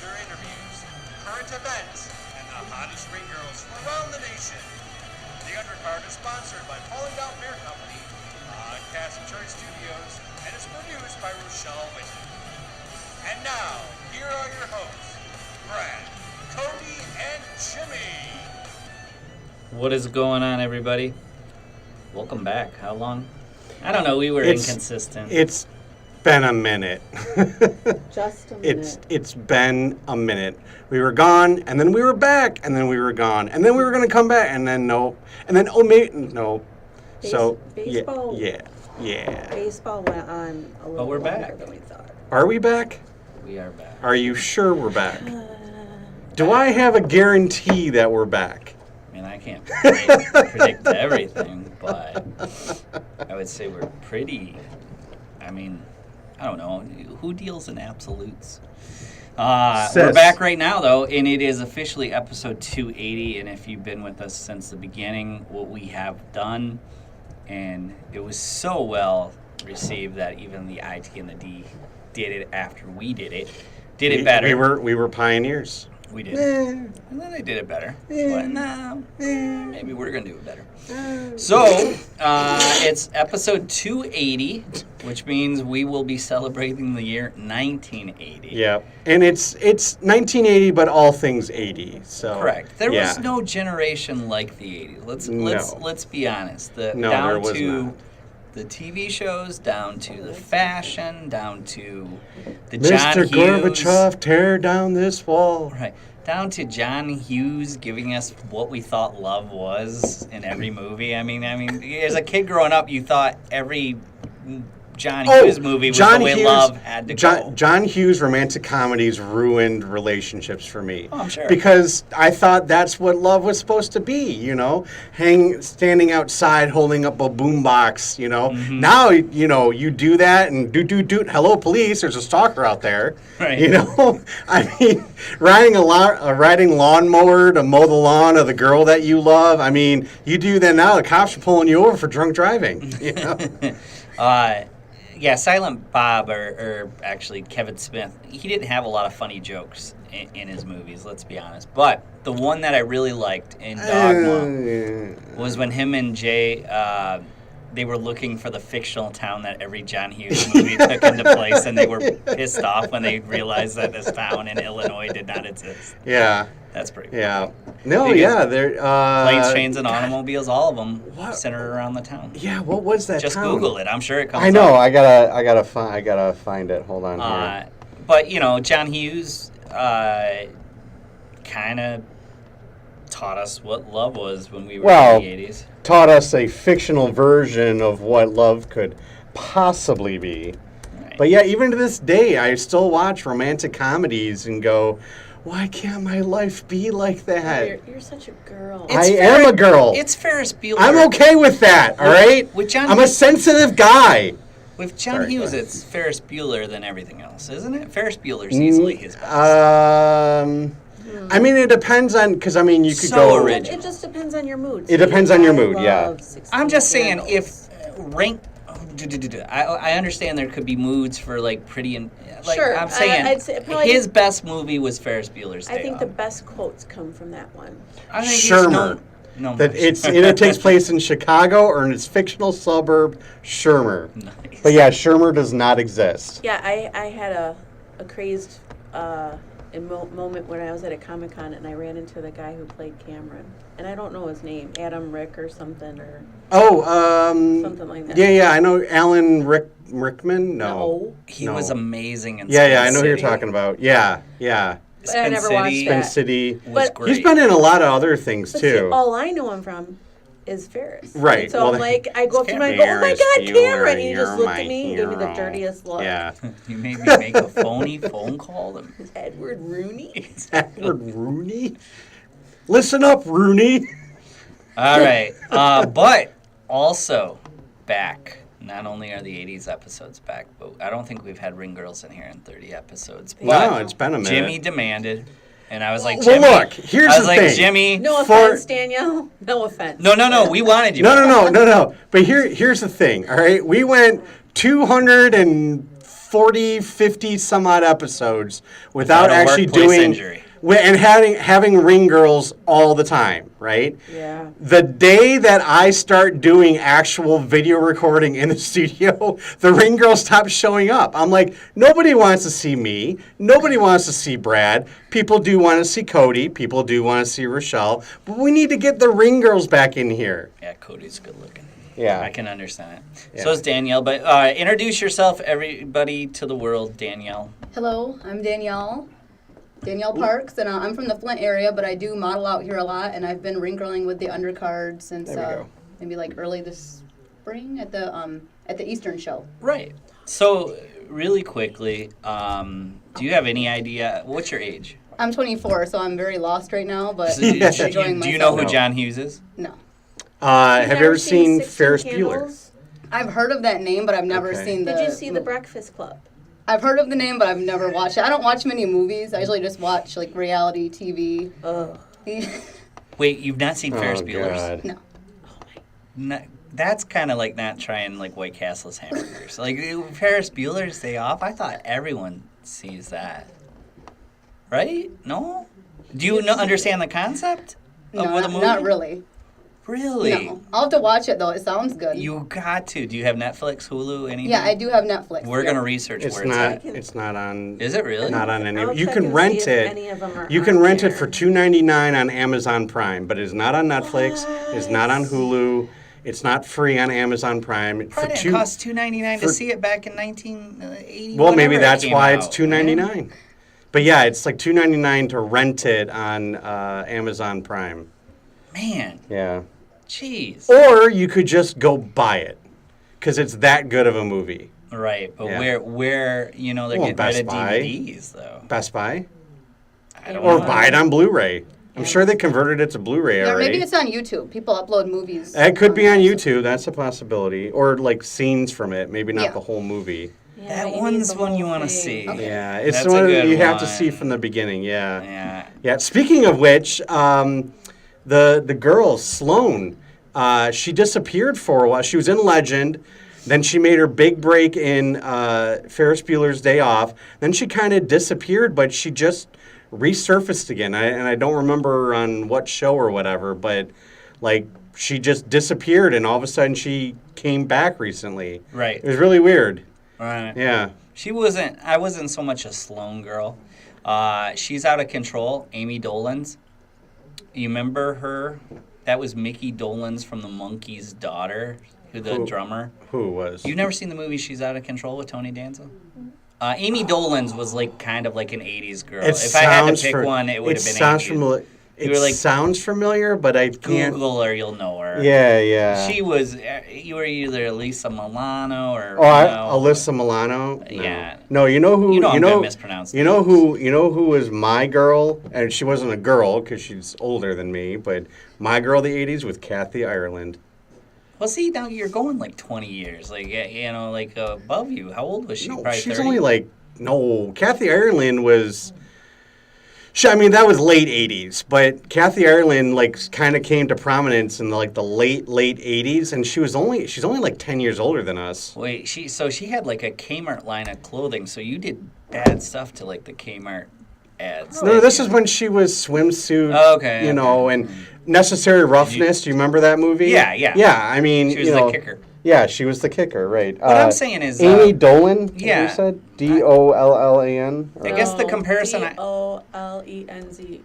popular interviews, current events, and the hottest ring girls from around the nation. The Undercard is sponsored by Falling Down Beer Company, Podcast Church Studios, and is produced by Rochelle Whitten. And now, here are your hosts, Brad, Cody, and Jimmy. What is going on, everybody? Welcome back. How long? I don't know. We were inconsistent. It's been a minute. Just a minute. It's been a minute. We were gone, and then we were back, and then we were gone, and then we were going to come back, and then no, and then no. Baseball. Yeah. Baseball went on a little we're longer back. than we thought. Are we back? We are back. Are you sure we're back? Do I have a guarantee that we're back? I mean, I can't predict everything, but I would say we're pretty. I mean, I don't know. Who deals in absolutes? We're back right now, though, and it is officially episode 280. And if you've been with us since the beginning, what we have done, and it was so well received that even the IT and the D did it after we did it. Did it better. We were pioneers. We did. And then they did it better. But now, maybe we're going to do it better. So, it's episode 280, which means we will be celebrating the year 1980. Yeah. And it's 1980, but all things 80. So correct. There was no generation like the 80s. Let's be honest. There down was to not. The TV shows, down to the fashion, down to the Mr. John Hughes. Gorbachev, tear down this wall. Right. Down to John Hughes giving us what we thought love was in every movie. I mean, as a kid growing up, you thought every John Hughes movie was the way love had to go. John Hughes romantic comedies ruined relationships for me. Oh, I'm sure. Because I thought that's what love was supposed to be, standing outside holding up a boombox, Mm-hmm. Now, you do that and doot, hello police, there's a stalker out there. Right. I mean, riding lawnmower to mow the lawn of the girl that you love. I mean, you do that now, the cops are pulling you over for drunk driving. Yeah, Silent Bob, or actually Kevin Smith, he didn't have a lot of funny jokes in his movies, let's be honest. But the one that I really liked in Dogma was when him and Jay, they were looking for the fictional town that every John Hughes movie took into place, and they were pissed off when they realized that this town in Illinois did not exist. Yeah. That's pretty cool. Yeah. No, yeah. They're, planes, trains, and automobiles, all of them centered around the town. Yeah, what was that Just town? Google it. I'm sure it comes up. I know. I gotta find it. Hold on here. But, John Hughes kind of taught us what love was when we were in the 80s. Taught us a fictional version of what love could possibly be. Right. But yeah, even to this day, I still watch romantic comedies and go, why can't my life be like that? You're such a girl. I am a girl. It's Ferris Bueller. I'm okay with that, all right? I'm a sensitive guy. With John Hughes, it's Ferris Bueller than everything else, isn't it? Ferris Bueller's easily his best. I mean, it depends on, because, you could go... Original. It just depends on your mood. It depends on your mood, yeah. I'm just saying, if I understand there could be moods for, pretty and... sure. I'm saying, I'd say probably his best movie was Ferris Bueller's Day I think Off. the best quotes come from that one. I think Shermer. That it either takes place in Chicago or in its fictional suburb, Shermer. Nice. But yeah, Shermer does not exist. Yeah, I had a crazed moment when I was at a Comic-Con and I ran into the guy who played Cameron. And I don't know his name, Adam Rick or something, or something like that. Yeah, I know Alan Rickman. No. He was amazing in Yeah, I know who you're talking about. Yeah. But I never watched Spin that. City. Was great. He's been in a lot of other things, But too. see, all I know him from is Ferris. Right. And so I'm like, I go up to him and I go, oh my God, Cameron! And he just looked at me and gave me the dirtiest look. Yeah. You made me make a phony phone call to Edward Rooney? Edward Rooney? Listen up, Rooney. All right. But also back. Not only are the 80s episodes back, but I don't think we've had Ring Girls in here in 30 episodes. But No, it's been a minute. Jimmy demanded, and I was like, Jimmy. Well, look, here's the thing. Jimmy. No offense, Danielle. No offense. No. We wanted you. No. But here's the thing, all right? We went 200 and 40, 50 some odd episodes without Without a actually workplace doing injury. and having ring girls all the time, right? Yeah. The day that I start doing actual video recording in the studio, the ring girls stop showing up. I'm like, nobody wants to see me. Nobody wants to see Brad. People do want to see Cody. People do want to see Rochelle. But we need to get the ring girls back in here. Yeah, Cody's good looking. Yeah. I can understand it. Yeah. So is Danielle. But introduce yourself, everybody, to the world, Danielle. Hello, I'm Danielle Parks, and I'm from the Flint area, but I do model out here a lot, and I've been ring girling with the Undercard since There we go. maybe like early this spring at the Eastern show. Right. So, really quickly, do you have any idea? What's your age? I'm 24, so I'm very lost right now, but So, do you enjoying myself. know who John Hughes is? No. Have you ever seen 16 Ferris Candles? Bueller? I've heard of that name, but I've never Okay. seen the... Did you see The Breakfast Club? I've heard of the name, but I've never watched it. I don't watch many movies. I usually just watch, like, reality TV. Ugh. Wait, you've not seen Ferris Oh, Bueller's? God. No. No, that's kind of like not trying like White Castle's hamburgers. Like Ferris Bueller's Day Off, I thought everyone sees that. Right? No? Do you understand the concept of No, what the movie? not really. Really? No. I'll have to watch it, though. It sounds good. You got to. Do you have Netflix, Hulu, anything? Yeah, I do have Netflix. We're yeah. gonna research It's where not. it's at. It's not on. Is it really? Not on any. I'll You check can and rent see if it. any of them are You can on rent it there. for $2.99 on Amazon Prime, but it's not on Netflix. It's not on Hulu. It's not free on Amazon Prime. Probably didn't cost $2.99 to see it back in 1980. Well, maybe whenever it that's came why it's out, $2.99. man. But yeah, it's like $2.99 to rent it on Amazon Prime. Man, Yeah. jeez. Or you could just go buy it, because it's that good of a movie. Right, but Yeah. where they're Well, getting Best rid of Buy. DVDs though. Best Buy, I don't or know. buy it on Blu-ray. I'm sure they converted it to Blu-ray Or already. maybe it's on YouTube. People upload movies. It could be on YouTube. That's a possibility, or like scenes from it. Maybe not Yeah. the whole movie. Yeah, That you need one's the one whole you want to thing. see. Okay. Yeah, it's That's the one a good you have to one. see from the beginning. Yeah. Yeah. Yeah. Speaking of which, the girl Sloane, she disappeared for a while. She was in Legend, then she made her big break in Ferris Bueller's Day Off. Then she kind of disappeared, but she just resurfaced again. And I don't remember on what show or whatever, but like she just disappeared, and all of a sudden she came back recently. Right. It was really weird. Right. Yeah. I wasn't so much a Sloan girl. She's out of control. Amy Dolenz. You remember her? That was Mickey Dolenz from the Monkees' daughter, the Who? drummer. Who was? You've never seen the movie She's Out of Control with Tony Danza? Amy Dolenz was like kind of like an 80s girl. If I had to pick one, it would have been sounds 80s. familiar. It You were like- sounds familiar, but I can't. Google her, you'll know her. Yeah, yeah. She was, you were either Lisa Milano or, Alyssa Milano. No. Yeah. No, you know who? You know I'm you gonna know, mispronounce you know names. who? You know who was my girl? And she wasn't a girl because she's older than me. But my girl, of the '80s, with Kathy Ireland. Well, see, now you're going like 20 years, like, like above you. How old was she? No, Probably she's 30? only like Kathy Ireland was. I mean, that was late '80s, but Kathy Ireland like kind of came to prominence in the late '80s, and she's only like 10 years older than us. Wait, she had like a Kmart line of clothing, so you did bad stuff to like the Kmart ads. No, this is when she was swimsuit. Oh, okay, You okay. know, and Necessary Roughness. Do you remember that movie? Yeah, yeah. Yeah, I mean, She was you the know, kicker. Yeah, she was the kicker, right? What I'm saying is, Amy Dolan. yeah. You said Dollan. I guess the comparison Dolenz.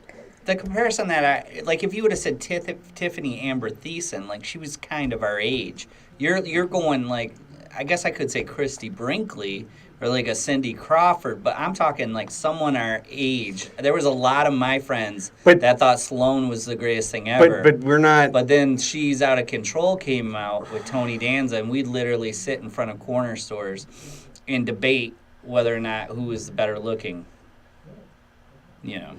The comparison that I like, if you would have said Tiffany Amber Thiessen, like she was kind of our age. You're going like, I guess I could say Christy Brinkley or like a Cindy Crawford, but I'm talking like someone our age. There was a lot of my friends that thought Sloane was the greatest thing ever. But we're not. But then She's Out of Control came out with Tony Danza, and we'd literally sit in front of corner stores and debate whether or not who was the better looking. You know.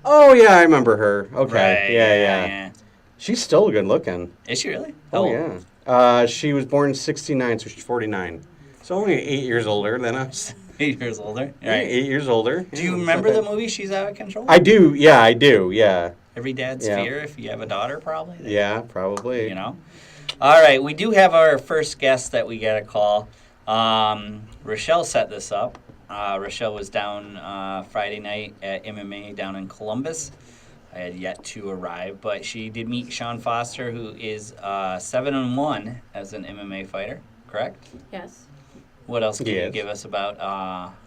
Oh yeah, I remember her. Okay. Right, Yeah. She's still good looking. Is she really? Oh How old? yeah. She was born in '69, so she's 49. So only 8 years older than us. 8 years older. Yeah, Right. 8 years older. Do you Yeah, remember it's the not movie She's Out of Control? bad. I do. Yeah, I do. Yeah. Every dad's Yeah. fear if you have a daughter, probably. Yeah, probably. You know? All right. We do have our first guest that we got to call. Rochelle set this up. Rochelle was down Friday night at MMA down in Columbus. I had yet to arrive, but she did meet Sean Foster, who is 7-1 as an MMA fighter, correct? Yes. What else can you Yes. give us about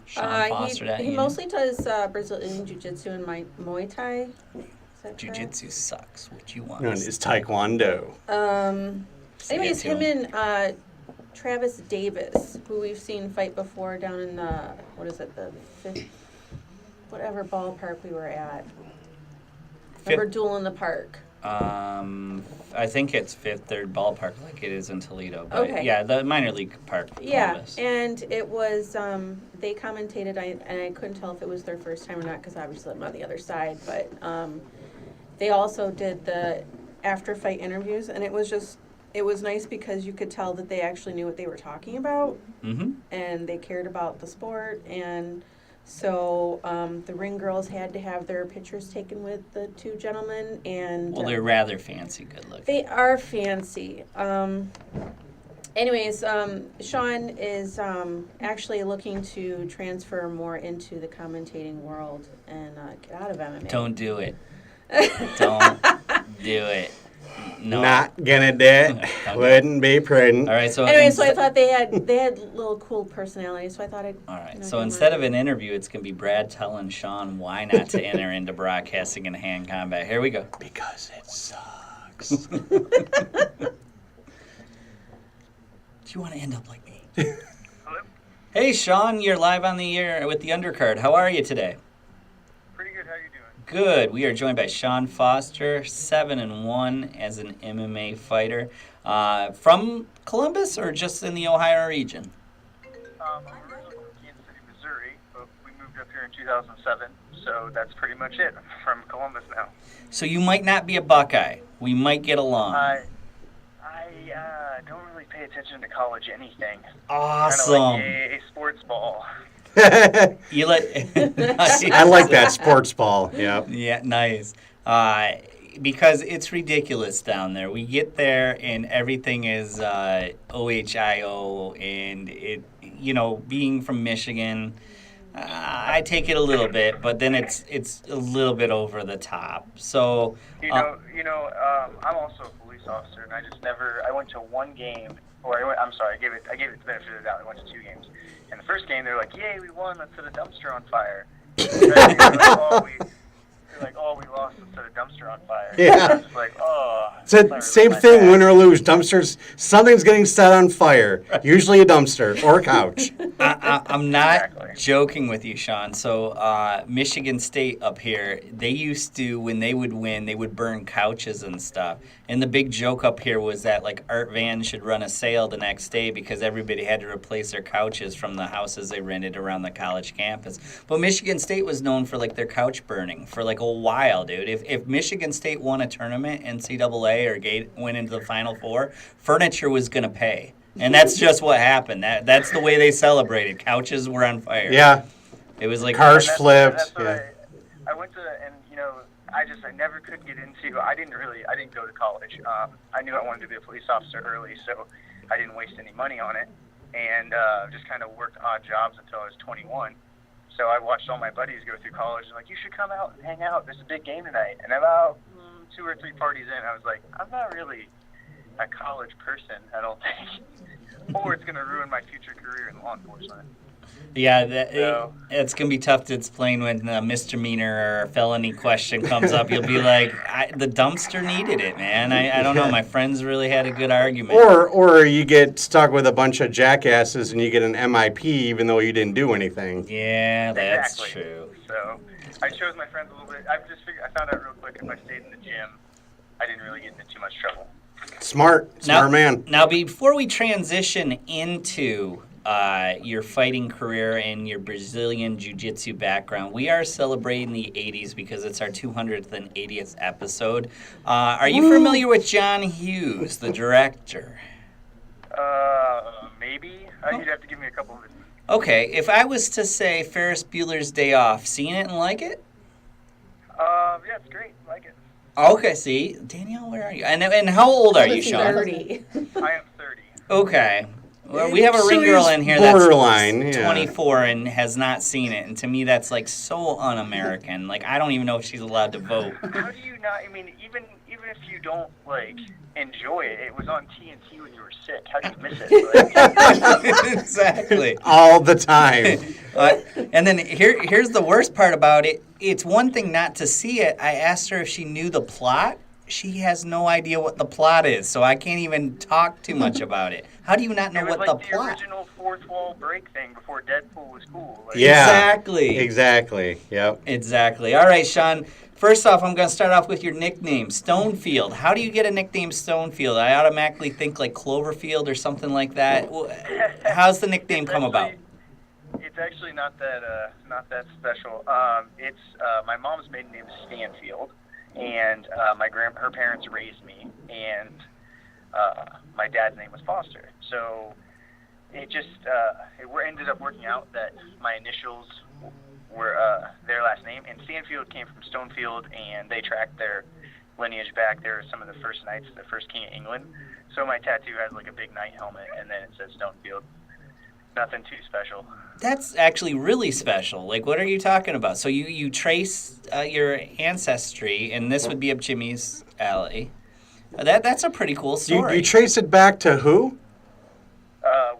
Sean Foster? He mostly does Brazilian Jiu-Jitsu and Muay Thai. Is that correct? Jiu-Jitsu sucks. What you want? No, it's Taekwondo. Anyways, Say it him to and Travis Davis, who we've seen fight before down in the whatever ballpark we were at. Remember Duel in the Park? I think it's Third Ballpark, like it is in Toledo. But Okay. yeah, the minor league park. Yeah, Columbus. and it was, they commentated, and I couldn't tell if it was their first time or not, because obviously I'm on the other side, but they also did the after-fight interviews, and it was nice because you could tell that they actually knew what they were talking about, and they cared about the sport, and so the ring girls had to have their pictures taken with the two gentlemen, and Well, they're rather fancy, good looking. they are fancy. Anyways, Sean is actually looking to transfer more into the commentating world and get out of MMA. Don't do it. Don't do it. No. Not gonna do it. Okay. Wouldn't be prudent. All right. So Anyway, so I thought they had little cool personalities, so I thought I'd. All right. you know, So give instead them of an interview, it's gonna be Brad telling Sean why not to enter into broadcasting and hand combat. Here we go. Because it sucks. Do you want to end up like me? Hello? Hey, Sean, you're live on the air with the Undercard. How are you today? Pretty good. How you doing? Good. We are joined by Sean Foster, 7-1 as an MMA fighter. From Columbus or just in the Ohio region? I'm originally from Kansas City, Missouri, but we moved up here in 2007, so that's pretty much it. I'm from Columbus now. So you might not be a Buckeye. We might get along. I don't really pay attention to college anything. Awesome. Kind of like a sports ball. You let. I like that sports ball. Yeah. Yeah, nice. Because it's ridiculous down there. We get there and everything is OHIO, and it, being from Michigan, I take it a little bit, but then it's a little bit over the top. So I'm also a police officer, and I went to one game, I gave it the benefit of the doubt. I went to two games. And the first game, they were like, "Yay, we won! Let's set a dumpster on fire." We lost. Let's set a dumpster on fire. Yeah. And I was just like, oh. It's the same thing, win or lose. Dumpsters, something's getting set on fire. Usually a dumpster or a couch. I'm not Exactly. joking with you, Sean. So Michigan State up here, they used to, when they would win, they would burn couches and stuff. And the big joke up here was that like Art Van should run a sale the next day because everybody had to replace their couches from the houses they rented around the college campus. But Michigan State was known for like their couch burning for like a while, dude. If Michigan State won a tournament, NCAA or went into the Final Four, furniture was going to pay. And that's just what happened. That's the way they celebrated. Couches were on fire. Yeah. It was like Cars That's flipped. what Yeah. I went to, and I never could get into. I didn't go to college. I knew I wanted to be a police officer early, so I didn't waste any money on it, and just kind of worked odd jobs until I was 21. So I watched all my buddies go through college and like, you should come out and hang out. There's a big game tonight. And about 2 or 3 parties in, I was like, I'm not really a college person, I don't think. Or it's going to ruin my future career in law enforcement. Yeah, So- it's going to be tough to explain when a misdemeanor or a felony question comes up. You'll be like, the dumpster needed it, man. I don't know. My friends really had a good argument. Or you get stuck with a bunch of jackasses and you get an MIP even though you didn't do anything. Yeah, that's Exactly. true. So I chose my friends a little bit. I found out real quick if I stayed in the gym, I didn't really get into too much trouble. Smart man. Now, before we transition into your fighting career and your Brazilian Jiu-Jitsu background, we are celebrating the 80s because it's our 280th episode. Are you familiar with John Hughes, the director? Maybe. You'd have to give me a couple of minutes. Okay, if I was to say Ferris Bueller's Day Off, seen it and like it? Yeah, it's great. I like it. Okay, see, Danielle, where are you? And how old are you, Sean? 30. I am 30. Okay. Well, we have a ring So girl he's in here borderline, that's yeah. 24 and has not seen it, and to me that's like so un-American. Like I don't even know if she's allowed to vote. How do you not? I mean, even if you don't like enjoy it, it was on TNT when you were sick. How do you miss it? Like, Exactly. All the time. And then here's the worst part about it. It's one thing not to see it. I asked her if she knew the plot. She has no idea what the plot is, so I can't even talk too much about it. How do you not know it was what like the the plot? original fourth wall break thing before Deadpool was cool. Like, Yeah. Exactly. Yep. Exactly. All right, Sean. First off, I'm going to start off with your nickname, Stonefield. How do you get a nickname Stonefield? I automatically think like Cloverfield or something like that. How's the nickname come about? It's actually not that special. It's my mom's maiden name is Stanfield, and her parents raised me, and my dad's name was Foster. So it just it ended up working out that my initials were their last name, and Stanfield came from Stonefield, and they tracked their lineage back. They were some of the first knights, the first king of England. So my tattoo has like a big knight helmet, and then it says Stonefield. Nothing too special. That's actually really special. Like, what are you talking about? So you trace your ancestry, and this would be up Jimmy's alley. That's a pretty cool story. You trace it back to who?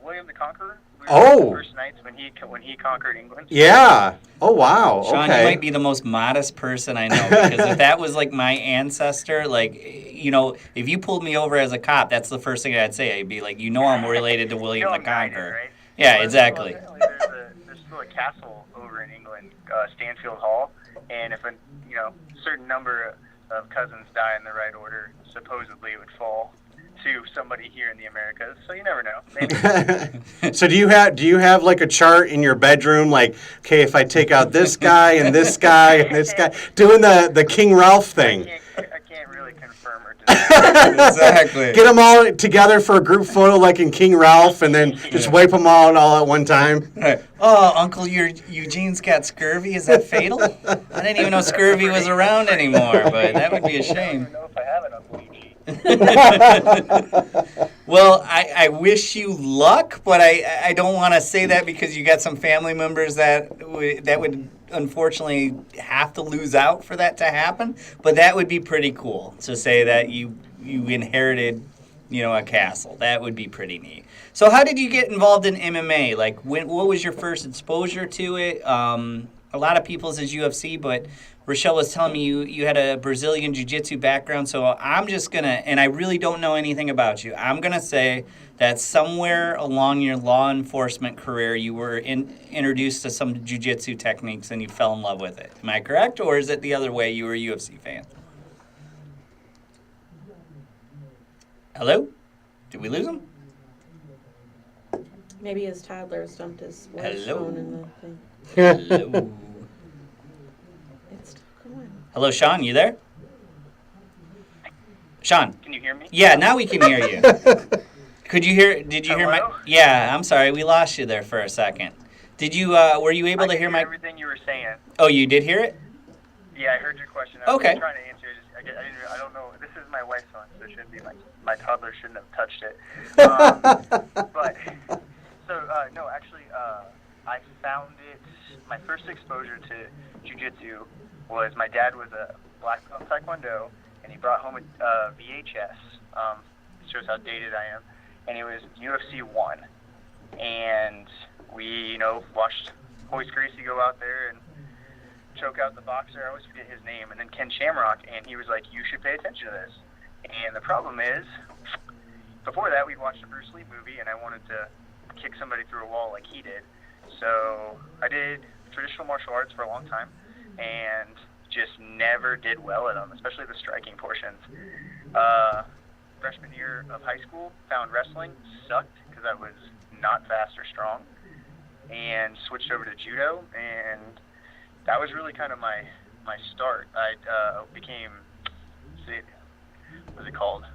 William the Conqueror. Oh. The first knights when he conquered England. Yeah. Oh, wow. Sean, okay. you might be the most modest person I know, because if that was like my ancestor, like, you know, if you pulled me over as a cop, that's the first thing I'd say. I'd be like, I'm related to William the Conqueror. Right? Yeah, exactly. There's still a castle over in England, Stanfield Hall, and if a certain number of cousins die in the right order, supposedly it would fall to somebody here in the Americas. So you never know. Maybe. So do you have like a chart in your bedroom, like, okay, if I take out this guy and this guy and this guy, doing the King Ralph thing? I can't really confirm or deny. Exactly. Get them all together for a group photo like in King Ralph, and then just wipe them out all at one time. Oh, Uncle, Eugene's got scurvy. Is that fatal? I didn't even know scurvy was around anymore, but that would be a I don't shame. even know if I have an Uncle Eugene. Well, I wish you luck, but I don't want to say that because you got some family members that would unfortunately have to lose out for that to happen. But that would be pretty cool to say that you inherited, a castle. That would be pretty neat. So how did you get involved in MMA? Like, what was your first exposure to it? A lot of people says UFC, but Rochelle was telling me you had a Brazilian Jiu-Jitsu background, so I'm just going to, and I really don't know anything about you, I'm going to say that somewhere along your law enforcement career you were introduced to some Jiu-Jitsu techniques and you fell in love with it. Am I correct, or is it the other way, you were a UFC fan? Hello? Did we lose him? Maybe his toddler dumped his wife's Hello? phone in the thing. Hello? It's still going. Hello, Sean, you there? Sean? Can you hear me? Yeah, now we can hear you. Did you hear my? Hello? Yeah, I'm sorry, we lost you there for a second. Were you able I to could hear my? everything you were saying. Oh, you did hear it? Yeah, I heard your question. I was Okay. trying to answer it. I don't know. This is my wife's phone, so it shouldn't be my toddler shouldn't have touched it. No, actually, I found it. My first exposure to jiu-jitsu was my dad was a black belt taekwondo, and he brought home a VHS. Shows how dated I am, and it was UFC 1, and we watched Hoist Gracie go out there and choke out the boxer. I always forget his name, and then Ken Shamrock, and he was like, you should pay attention to this. And the problem is, before that, we watched a Bruce Lee movie, and I wanted to kick somebody through a wall like he did. So I did traditional martial arts for a long time, and just never did well at them, especially the striking portions. Freshman year of high school, found wrestling, sucked because I was not fast or strong, and switched over to judo, and that was really kind of my start. I became, what's it called?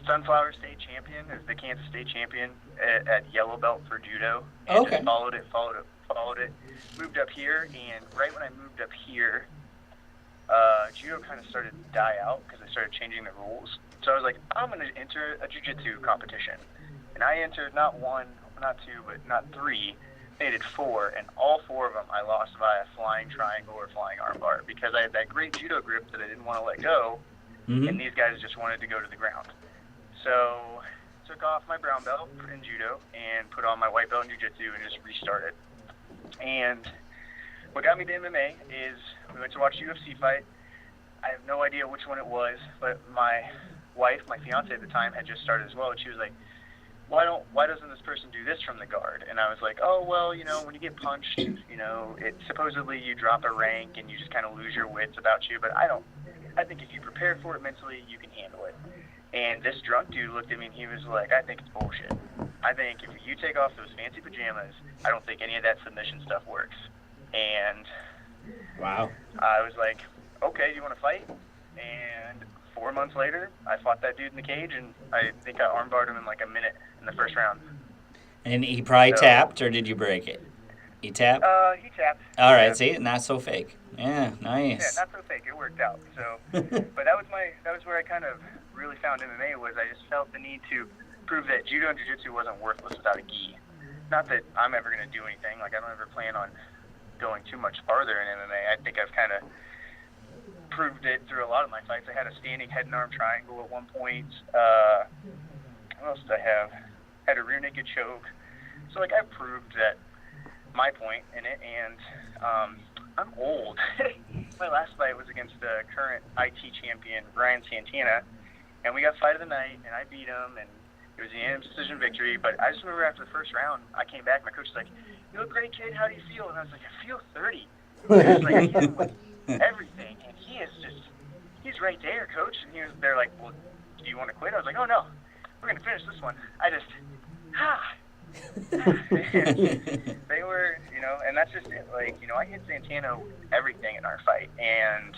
Sunflower State Champion, as the Kansas State Champion at yellow belt for judo. And Okay. just followed it. Moved up here, and right when I moved up here, judo kind of started to die out because they started changing the rules. So I was like, I'm going to enter a jiu-jitsu competition. And I entered not one, not two, but not three. Made it 4, and all 4 of them I lost via flying triangle or flying armbar because I had that great judo grip that I didn't want to let go, and these guys just wanted to go to the ground. So took off my brown belt in judo and put on my white belt in jiu-jitsu and just restarted. And what got me to MMA is we went to watch a UFC fight. I have no idea which one it was, but my wife, my fiance at the time, had just started as well, and she was like, why doesn't this person do this from the guard? And I was like, oh, well, when you get punched, it supposedly you drop a rank and you just kind of lose your wits about you, but I think if you prepare for it mentally, you can handle it. And this drunk dude looked at me and he was like, I think it's bullshit. I think if you take off those fancy pajamas, I don't think any of that submission stuff works. And Wow. I was like, okay, you want to fight? And 4 months later, I fought that dude in the cage, and I think I armbarred him in like a minute in the first round. And he probably tapped, or did you break it? He tapped? He tapped. All right, Yeah. see, not so fake. Yeah, nice. Yeah, not so fake. It worked out. So, but that was where I kind of really found MMA. Was I just felt the need to prove that judo and jiu-jitsu wasn't worthless without a gi. Not that I'm ever going to do anything. Like I don't ever plan on going too much farther in MMA. I think I've kind of proved it through a lot of my fights. I had a standing head and arm triangle at one point. What else did I have? Had a rear naked choke. So like I've proved that my point in it, and I'm old. My last fight was against the current IT champion Ryan Santana, and we got fight of the night, and I beat him, and it was a unanimous decision victory. But I just remember after the first round, I came back. My coach was like, "You look great, kid. How do you feel?" And I was like, "I feel 30." And I was like, "I hit him with everything, and he's right there, coach." And they're like, "Well, do you want to quit?" I was like, "Oh no, we're gonna finish this one." I just they were, and that's just it. Like, I hit Santana with everything in our fight, and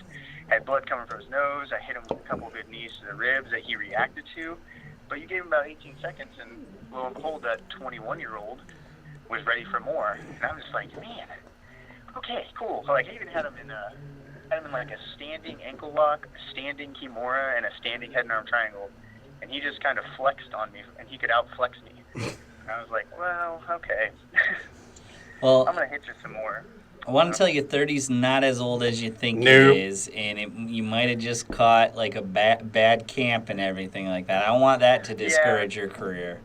had blood coming from his nose. I hit him with a couple of good knees to the ribs that he reacted to. But you gave him about 18 seconds, and lo and behold, that 21-year-old was ready for more. And I was just like, man, okay, cool. So like, I even had him in like a standing ankle lock, a standing kimura, and a standing head and arm triangle. And he just kind of flexed on me, and he could outflex me. And I was like, well, okay. Well, I'm going to hit you some more. I want to tell you 30's not as old as you think Nope. it is, and you might have just caught like a bad camp and everything like that. I don't want that to discourage your career.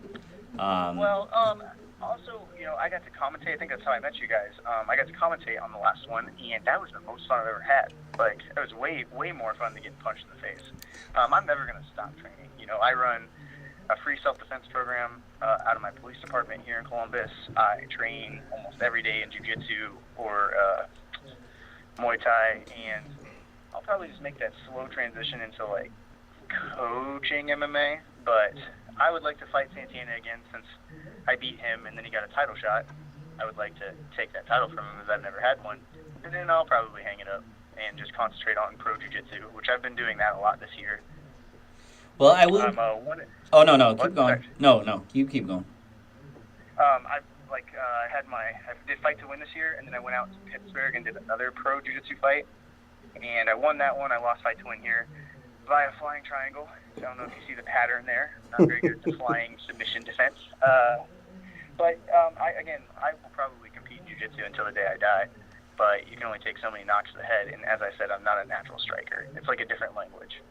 Also, I got to commentate. I think that's how I met you guys. I got to commentate on the last one, and that was the most fun I've ever had. Like, it was way, way more fun than getting punched in the face. I'm never going to stop training. I run a free self-defense program out of my police department here in Columbus. I train almost every day in jiu-jitsu or Muay Thai, and I'll probably just make that slow transition into, like, coaching MMA. But I would like to fight Santana again since I beat him and then he got a title shot. I would like to take that title from him as I've never had one. And then I'll probably hang it up and just concentrate on pro jiu-jitsu, which I've been doing that a lot this year. Well, I will. Oh no, keep going. No, you keep going. I did Fight to Win this year, and then I went out to Pittsburgh and did another pro jiu-jitsu fight, and I won that one. I lost Fight to Win here via flying triangle. I don't know if you see the pattern there. Not very good at the flying submission defense. But I will probably compete in jiu-jitsu until the day I die. But you can only take so many knocks to the head, and as I said, I'm not a natural striker. It's like a different language.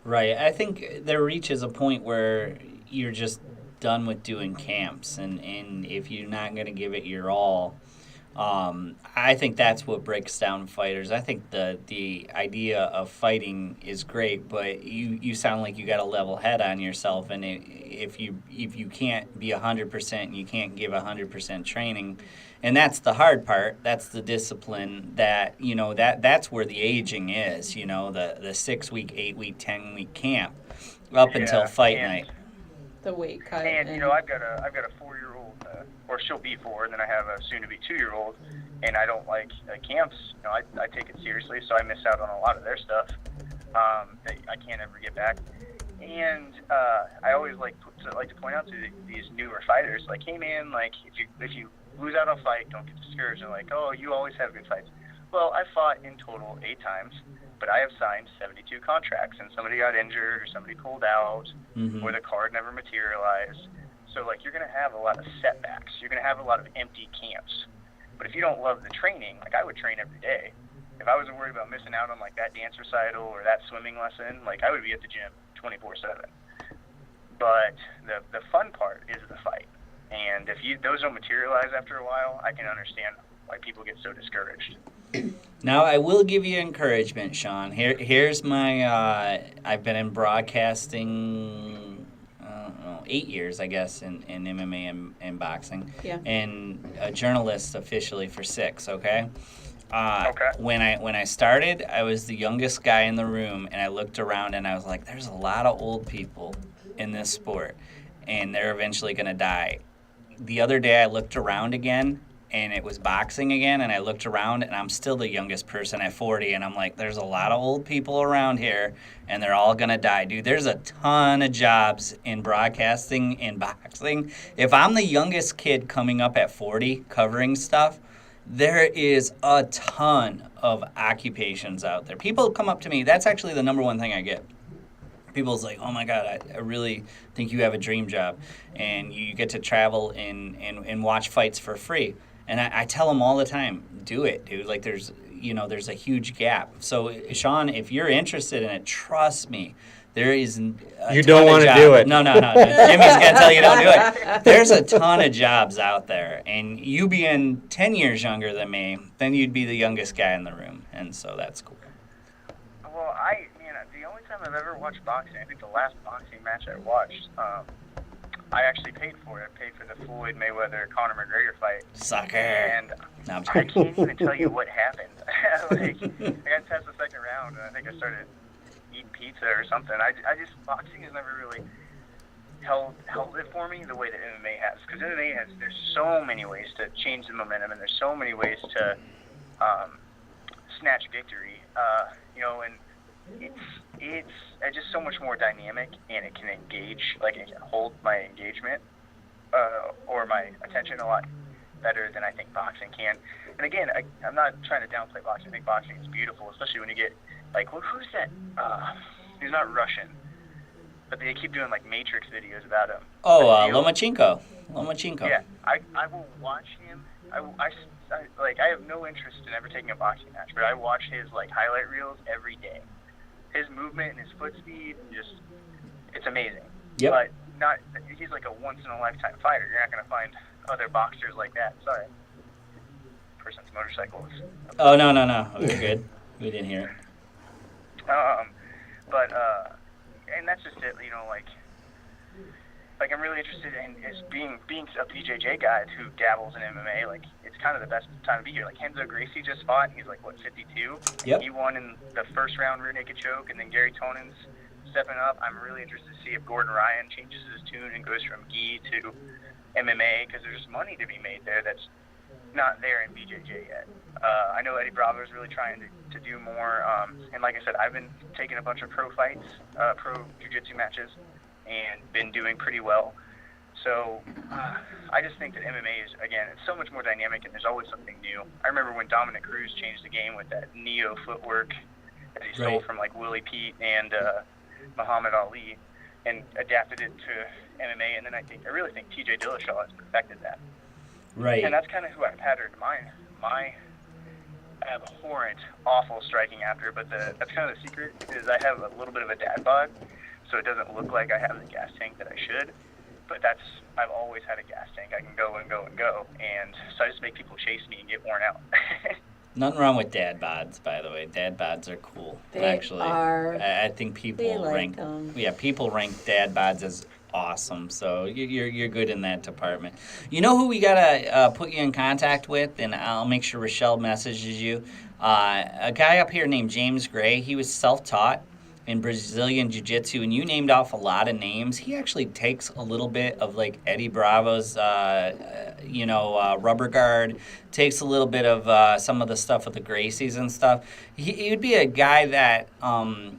Right. I think there reaches a point where you're just done with doing camps, and if you're not going to give it your all, I think that's what breaks down fighters. I think the idea of fighting is great, but you sound like you got a level head on yourself, and if you can't be 100% and you can't give 100% training, and that's the hard part. That's the discipline that that's where the aging is. The 6-week, 8-week, 10-week camp up until fight night. The weight cut. And I've got a 4-year-old, or she'll be 4, and then I have a soon-to-be 2-year-old, and I don't like camps. I take it seriously, so I miss out on a lot of their stuff that I can't ever get back. And I always like to point out to these newer fighters, like, hey man, like if you lose out on a fight, don't get discouraged. And like, oh, you always have good fights. Well, I fought in total 8 times, but I have signed 72 contracts, and somebody got injured or somebody pulled out, or the card never materialized. So, like, you're going to have a lot of setbacks. You're going to have a lot of empty camps. But if you don't love the training, like, I would train every day. If I wasn't worried about missing out on, like, that dance recital or that swimming lesson, like, I would be at the gym 24/7. But the fun part is the fight. And if those don't materialize after a while, I can understand why people get so discouraged. Now, I will give you encouragement, Sean. Here's my, I've been in broadcasting, 8 years, I guess, in MMA and boxing. Yeah. And a journalist officially for 6, okay? Okay. When I started, I was the youngest guy in the room, and I looked around and I was like, there's a lot of old people in this sport, and they're eventually going to die. The other day I looked around again, and it was boxing again, and I looked around, and I'm still the youngest person at 40, and I'm like, there's a lot of old people around here, and they're all going to die. Dude, there's a ton of jobs in broadcasting and boxing. If I'm the youngest kid coming up at 40 covering stuff, there is a ton of occupations out there. People come up to me. That's actually the number one thing I get. People's like, oh my God, I really think you have a dream job, and you get to travel and watch fights for free. And I tell them all the time, do it, dude. Like, there's a huge gap. So, Sean, if you're interested in it, trust me, there is You don't want to do it. No. Jimmy's going to tell you don't do it. There's a ton of jobs out there. And you being 10 years younger than me, then you'd be the youngest guy in the room. And so that's cool. Well, the only time I've ever watched boxing, I think the last boxing match I watched, I actually paid for it. I paid for the Floyd Mayweather-Conor McGregor fight. Sucker. And No, I'm I joking. can't even tell you what happened. Like, I got past the second round, and I think I started eating pizza or something. I just, boxing has never really held it for me the way that MMA has. Because MMA there's so many ways to change the momentum, and there's so many ways to snatch victory. And it's just so much more dynamic, and it can engage, like, it can hold my engagement or my attention a lot better than I think boxing can. And again, I'm not trying to downplay boxing. I think boxing is beautiful, especially when you get, like, who's that? He's not Russian, but they keep doing, like, Matrix videos about him. Oh, Lomachenko. Yeah, I will watch him. I have no interest in ever taking a boxing match, but I watch his, like, highlight reels every day. His movement and his foot speed, it's amazing. Yep. But he's like a once-in-a-lifetime fighter. You're not going to find other boxers like that. Sorry. Person's motorcycle is... Oh, no. We're good. We didn't hear it. And that's just it, like I'm really interested in being a BJJ guy who dabbles in MMA. Like, it's kind of the best time to be here. Like, Renzo Gracie just fought, and he's like, 52? Yep. He won in the first round rear naked choke, and then Gary Tonon's stepping up. I'm really interested to see if Gordon Ryan changes his tune and goes from gi to MMA, because there's money to be made there that's not there in BJJ yet. I know Eddie Bravo is really trying to do more, and like I said, I've been taking a bunch of pro fights, pro jiu-jitsu matches, and been doing pretty well. So I just think that MMA is, again, it's so much more dynamic, and there's always something new. I remember when Dominic Cruz changed the game with that Neo footwork that he stole from, like, Willie Pete and Muhammad Ali, and adapted it to MMA. And then I really think TJ Dillashaw has perfected that. Right. And that's kind of who I patterned my abhorrent, awful striking after. But that's kind of the secret, is I have a little bit of a dad bod, so it doesn't look like I have the gas tank that I should. But I've always had a gas tank. I can go and go and go. And so I just make people chase me and get worn out. Nothing wrong with dad bods, by the way. Dad bods are cool. They Actually, are. I think people like rank. them. Yeah, people rank dad bods as awesome. So you're good in that department. You know who we gotta put you in contact with, and I'll make sure Rochelle messages you. A guy up here named James Gray. He was self-taught in Brazilian Jiu-Jitsu, and you named off a lot of names. He actually takes a little bit of, like, Eddie Bravo's, rubber guard, takes a little bit of some of the stuff with the Gracies and stuff. He would be a guy that,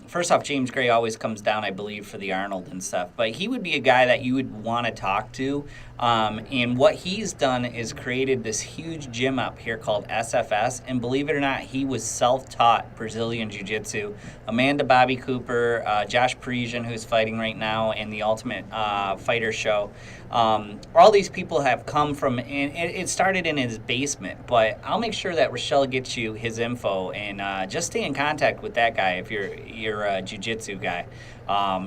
first off, James Gray always comes down, I believe, for the Arnold and stuff. But he would be a guy that you would want to talk to. And what he's done is created this huge gym up here called SFS. And believe it or not, he was self-taught Brazilian Jiu-Jitsu. Amanda Bobby Cooper, Josh Parisian, who's fighting right now in the Ultimate Fighter show. All these people have come from, and it started in his basement. But I'll make sure that Rochelle gets you his info, and just stay in contact with that guy if you're a jiu-jitsu guy.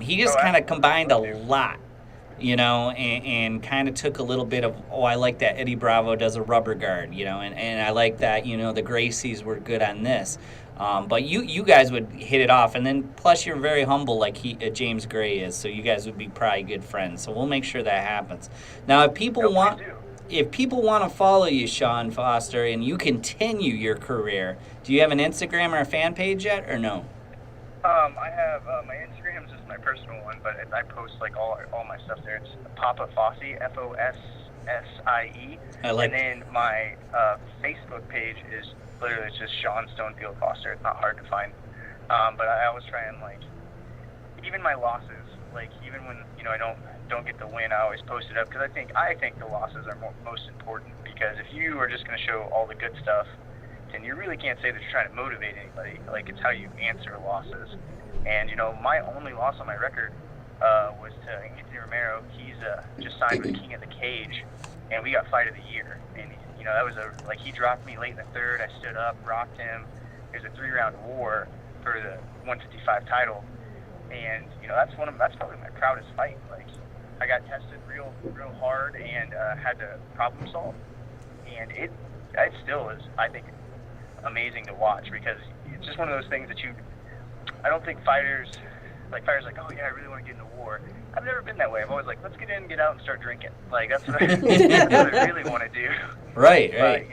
He just kind of combined a lot. And kind of took a little bit of, I like that Eddie Bravo does a rubber guard, and I like that, the Gracies were good on this. But you guys would hit it off, and then plus you're very humble like James Gray is, so you guys would be probably good friends. So we'll make sure that happens. Now, if people want to follow you, Sean Foster, and you continue your career, do you have an Instagram or a fan page yet, or no? I have my Instagram is just my personal one, but I post like all my stuff there. It's Papa Fosse, Fossie. I like. And then my Facebook page is literally just Sean Stonefield Foster. It's not hard to find. But I always try and even my losses, even when I don't get the win, I always post it up because I think the losses are most important, because if you are just going to show all the good stuff, and you really can't say that you're trying to motivate anybody. It's how you answer losses. And, my only loss on my record was to Anthony Romero. He's just signed with King of the Cage, and we got Fight of the Year. And, that was he dropped me late in the third. I stood up, rocked him. It was a 3-round war for the 155 title. And, that's probably my proudest fight. I got tested real hard and had to problem solve. And it still is, I think, amazing to watch, because it's just one of those things that I don't think fighters oh yeah, I really want to get into war. I've never been that way. I'm always let's get in, get out, and start drinking. That's what I really want to do. Right. But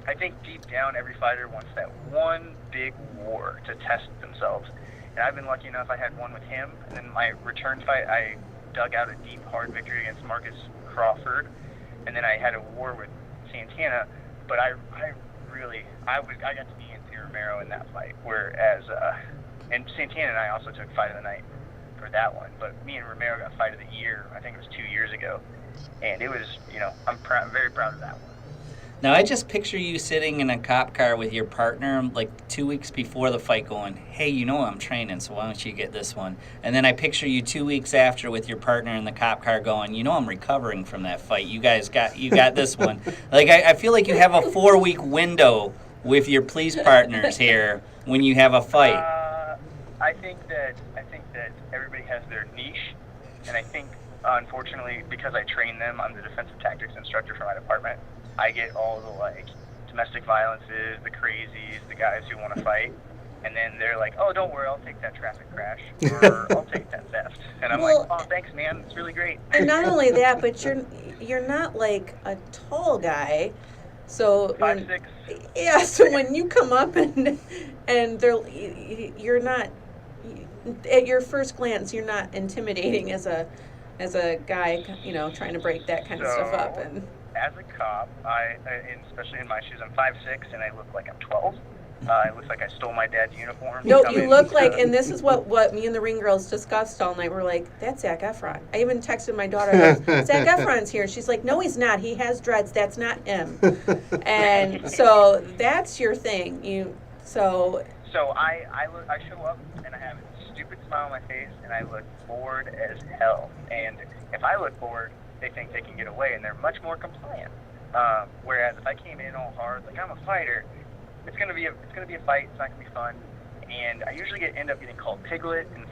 I think deep down every fighter wants that one big war to test themselves. And I've been lucky enough, I had one with him, and then my return fight I dug out a deep hard victory against Marcus Crawford, and then I had a war with Santana. But I got to be Anthony Romero in that fight, whereas and Santana and I also took Fight of the Night for that one. But me and Romero got Fight of the Year, I think it was 2 years ago, and it was, I'm very proud of that one. Now, I just picture you sitting in a cop car with your partner 2 weeks before the fight going, hey, I'm training, so why don't you get this one? And then I picture you 2 weeks after with your partner in the cop car going, I'm recovering from that fight. You got this one. I feel like you have a 4-week window with your police partners here when you have a fight. I think that everybody has their niche, and I think, unfortunately, because I train them, I'm the defensive tactics instructor for my department. I get all the domestic violences, the crazies, the guys who want to fight, and then they're like, "Oh, don't worry, I'll take that traffic crash, or I'll take that theft." And I'm like, "Oh, thanks, man, it's really great." And not only that, but you're not a tall guy, so 5'6". Yeah, so when you come up and you're not, at your first glance, you're not intimidating as a guy, trying to break that kind of stuff up. And as a cop, and especially in my shoes, I'm 5'6", and I look like I'm 12. It looks like I stole my dad's uniform. No, you look like, and this is what me and the ring girls discussed all night. We're like, that's Zac Efron. I even texted my daughter, Zac Efron's here. She's like, no, he's not. He has dreads. That's not him. And so that's your thing. So I show up, and I have a stupid smile on my face, and I look bored as hell. And if I look bored, they think they can get away, and they're much more compliant. Whereas if I came in all hard, I'm a fighter, it's gonna be a fight. It's not gonna be fun, and I usually end up getting called Piglet, and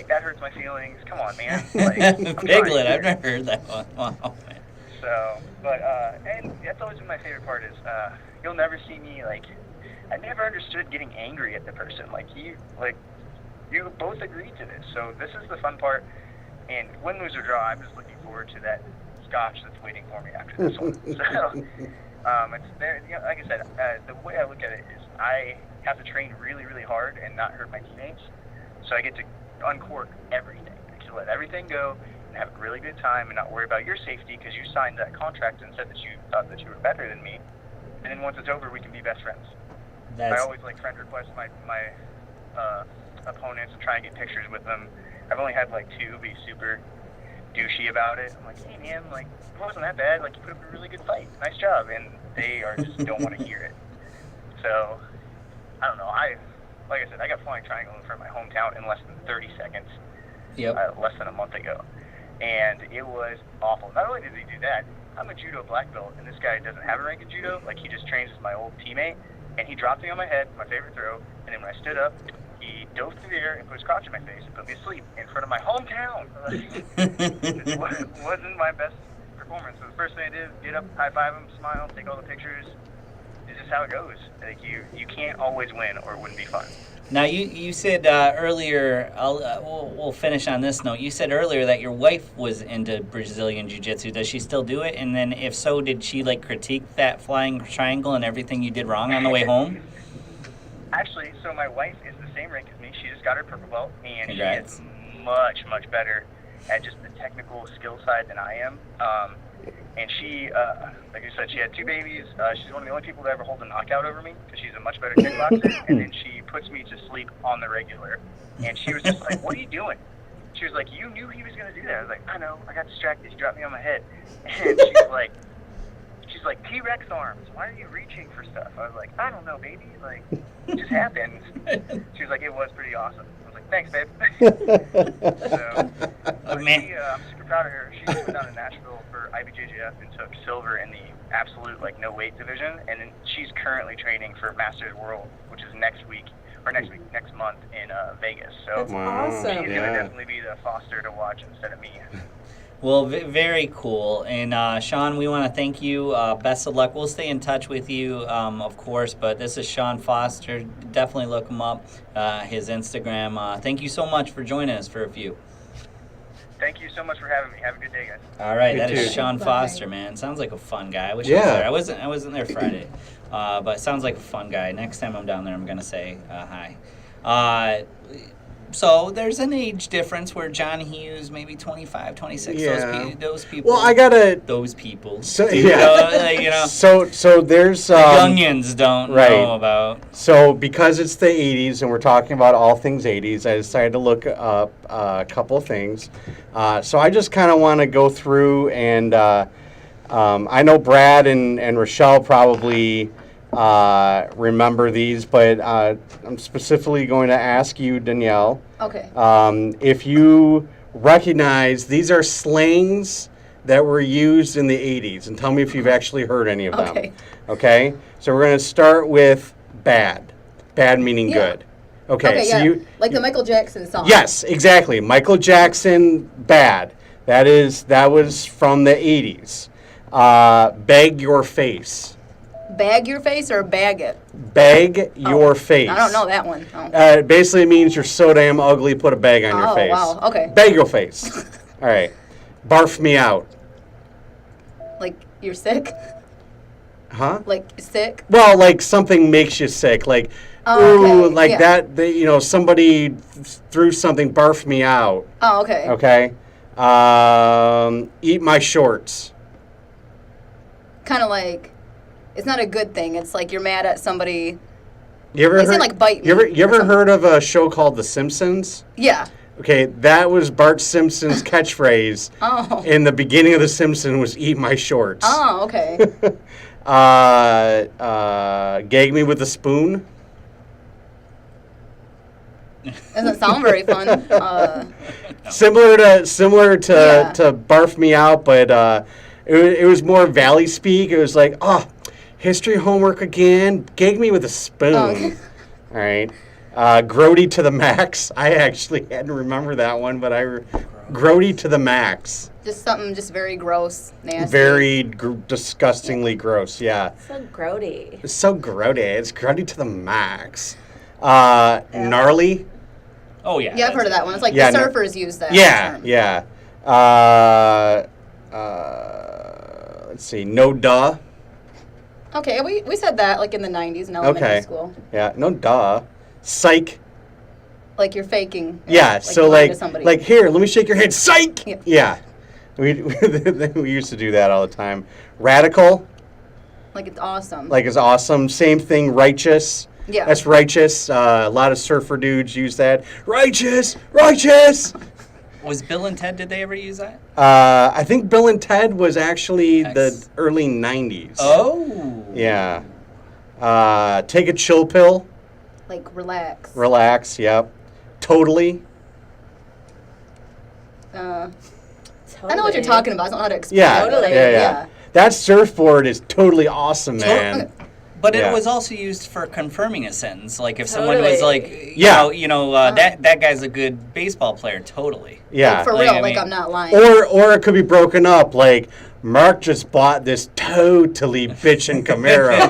that hurts my feelings. Come on, man. Piglet, I've never heard that one. Wow, man. So, but and that's always been my favorite part is you'll never see me I never understood getting angry at the person. You both agreed to this, so this is the fun part. And win, lose, or draw, I'm just looking forward to that scotch that's waiting for me after this one. So, it's there. Like I said, the way I look at it is I have to train really, really hard and not hurt my teammates. So I get to uncork everything. I can let everything go, and and have a really good time and not worry about your safety because you signed that contract and said that you thought that you were better than me. And then once it's over, we can be best friends. I always like friend request my opponents and try and get pictures with them. I've only had like 2 be super douchey about it. I'm like, hey man, like it wasn't that bad. Like you put up a really good fight. Nice job. And they are just don't want to hear it. So I don't know. Like I said, I got flying triangle in front of my hometown in less than 30 seconds. Yep. Less than a month ago, and it was awful. Not only did he do that, I'm a judo black belt, and this guy doesn't have a rank in judo. Like he just trains with my old teammate, and he dropped me on my head, my favorite throw, and then when I stood up, he dove through the air and put his crotch in my face and put me asleep in front of my hometown. It wasn't my best performance. So the first thing I did, get up, high five him, smile, take all the pictures. It's just how it goes. Like you can't always win, or it wouldn't be fun. Now, you said earlier, we'll finish on this note. You said earlier that your wife was into Brazilian Jiu-Jitsu. Does she still do it? And then if so, did she like critique that flying triangle and everything you did wrong on the way home? Actually, so my wife is the same rank as me. She just got her purple belt, and Congrats. She is much, much better at just the technical skill side than I am. And she, like you said, she had 2 babies. She's one of the only people to ever hold a knockout over me because she's a much better kickboxer. And then she puts me to sleep on the regular. And she was just like, what are you doing? She was like, you knew he was going to do that. I was like, I know. I got distracted. He dropped me on my head. And she's like, T-Rex arms. Why are you reaching for stuff? I was like, I don't know, baby. Like, it just happened. She was like, it was pretty awesome. I was like, thanks, babe. I'm super proud of her. She just went down to Nashville for IBJJF and took silver in the absolute no weight division, and then she's currently training for Masters World, which is next month in Vegas. So That's awesome. she's gonna definitely be the Foster to watch instead of me. Well, very cool. And Sean, we want to thank you. Best of luck. We'll stay in touch with you, of course, but this is Sean Foster. Definitely look him up, his Instagram. Thank you so much for joining us for a few. Thank you so much for having me. Have a good day, guys. All right, You that is too. Sean Bye. Foster, man. Sounds like a fun guy. I wish Yeah. I was there. I wasn't there Friday, but sounds like a fun guy. Next time I'm down there, I'm gonna say hi. So there's an age difference where John Hughes, maybe 25, 26. Yeah. Those people. Well, I gotta. Those people. So You know, So there's the youngins don't right. know about. So because it's the 80s and we're talking about all things 80s, I decided to look up a couple things. So I just kind of want to go through and I know Brad and Rochelle probably remember these, but I'm specifically going to ask you, Danielle, Okay. if you recognize these are slangs that were used in the 80s, and tell me if you've actually heard any of them. Okay. Okay? So we're going to start with bad. Bad meaning Yeah. good. Okay, so yeah. you... Like the Michael Jackson song. Yes, exactly. Michael Jackson, bad. That was from the 80s. Beg your face. Bag your face or bag it? Beg your face. I don't know that one. Oh. It basically means you're so damn ugly, put a bag on your Oh, face. wow. Okay. Beg your face. All right. Barf me out. Like you're sick? Huh? Like sick? Well, like something makes you sick. Like, Oh, ooh, okay. like Yeah. that, somebody threw something, barf me out. Oh, okay. Okay. Eat my shorts. Kind of like, it's not a good thing. It's like you're mad at somebody. You ever Like, say, heard, like, bite me You or ever something. heard of a show called The Simpsons? Yeah. Okay, that was Bart Simpson's catchphrase Oh. in the beginning of The Simpsons was "Eat my shorts." Oh, okay. Gag me with a spoon. Doesn't sound very fun. Similar to Yeah. to barf me out, but it was more Valley speak. It was like, oh, history homework again. Gag me with a spoon. Oh, okay. All right. Grody to the max. I actually hadn't remembered that one, but Grody to the max. Just something just very gross, nasty. Very disgustingly gross. Yeah. So grody. It's so grody. It's grody to the max. Gnarly. Oh yeah. Yeah, I've heard of that one. It's like Yeah, the no- surfers use that Yeah, term. yeah. Let's see. No duh. Okay, we said that like in the 90s in elementary Okay. school. Yeah, no duh. Psych. Like you're faking. Yeah, so lying like, to somebody. like here, let me shake your hand. Psych! Yeah. Yeah. We used to do that all the time. Radical, Like it's awesome. like is awesome. Same thing, righteous. Yeah. That's righteous. A lot of surfer dudes use that. Righteous! Righteous! Was Bill and Ted, did they ever use that? I think Bill and Ted was actually the X. early 90s. Oh. Yeah. Take a chill pill. Like relax. Relax, yep. Totally. I know what you're talking about. I don't know how to explain. Yeah. it. Totally. Yeah. That surfboard is totally awesome, man. But Yeah. it was also used for confirming a sentence. Like if someone was Totally. like, Yeah. that guy's a good baseball player. Totally. Yeah. Like for Like, real, I like mean- I'm not lying. Or it could be broken up like Mark just bought this totally bitchin' Camaro.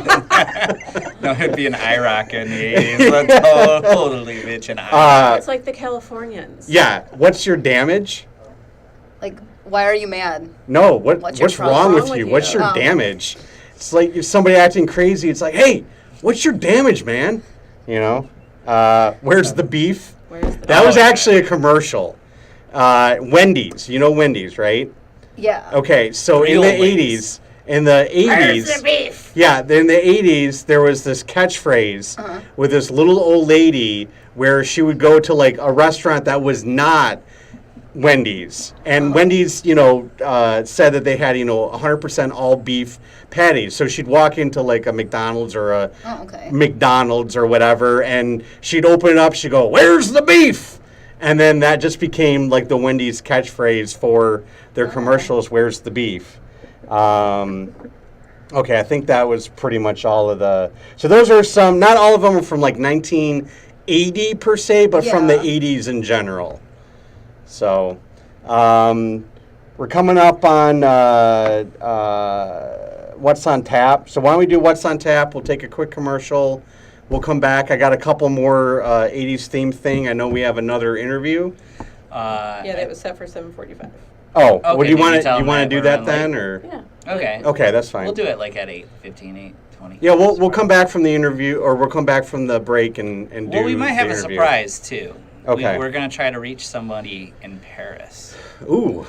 No, it'd be an IROC in the 80s. Totally bitch an IROC. It's like the Californians. Yeah. What's your damage? Like, why are you mad? No. What's your What's wrong with with you? you? What's your Oh. damage? It's like if somebody acting crazy, it's like, hey, what's your damage, man? You know? Where's the beef? Where's the That was Oh, yeah. actually a commercial. Wendy's. You know Wendy's, right? Yeah. Okay, so Real in the Wendy's. 80s, in the 80s, yeah, in the 80s, there was this catchphrase with this little old lady where she would go to like a restaurant that was not Wendy's, and Wendy's, said that they had 100% all beef patties. So she'd walk into like a McDonald's or a Oh, okay. McDonald's or whatever, and she'd open it up. She'd go, "Where's the beef?" And then that just became like the Wendy's catchphrase for their commercials. Where's the beef? Okay, I think that was pretty much all of the. So those are some. Not all of them are from like 1980 per se, but from the Yeah. 80s in general. So we're coming up on What's on Tap. So why don't we do What's on Tap? We'll take a quick commercial. We'll come back. I got a couple more 80s theme thing. I know we have another interview. Yeah, that was set for 7:45. Oh, Okay, well, do you did want you to tell them that do we're that on then, late? or Yeah. Okay. okay, that's fine. We'll do it like at 8:15, 8:20. Yeah, we'll come back from the interview, or we'll come back from the break and do. Well, we might have the a interview. surprise too. Okay. We're gonna try to reach somebody in Paris. Ooh.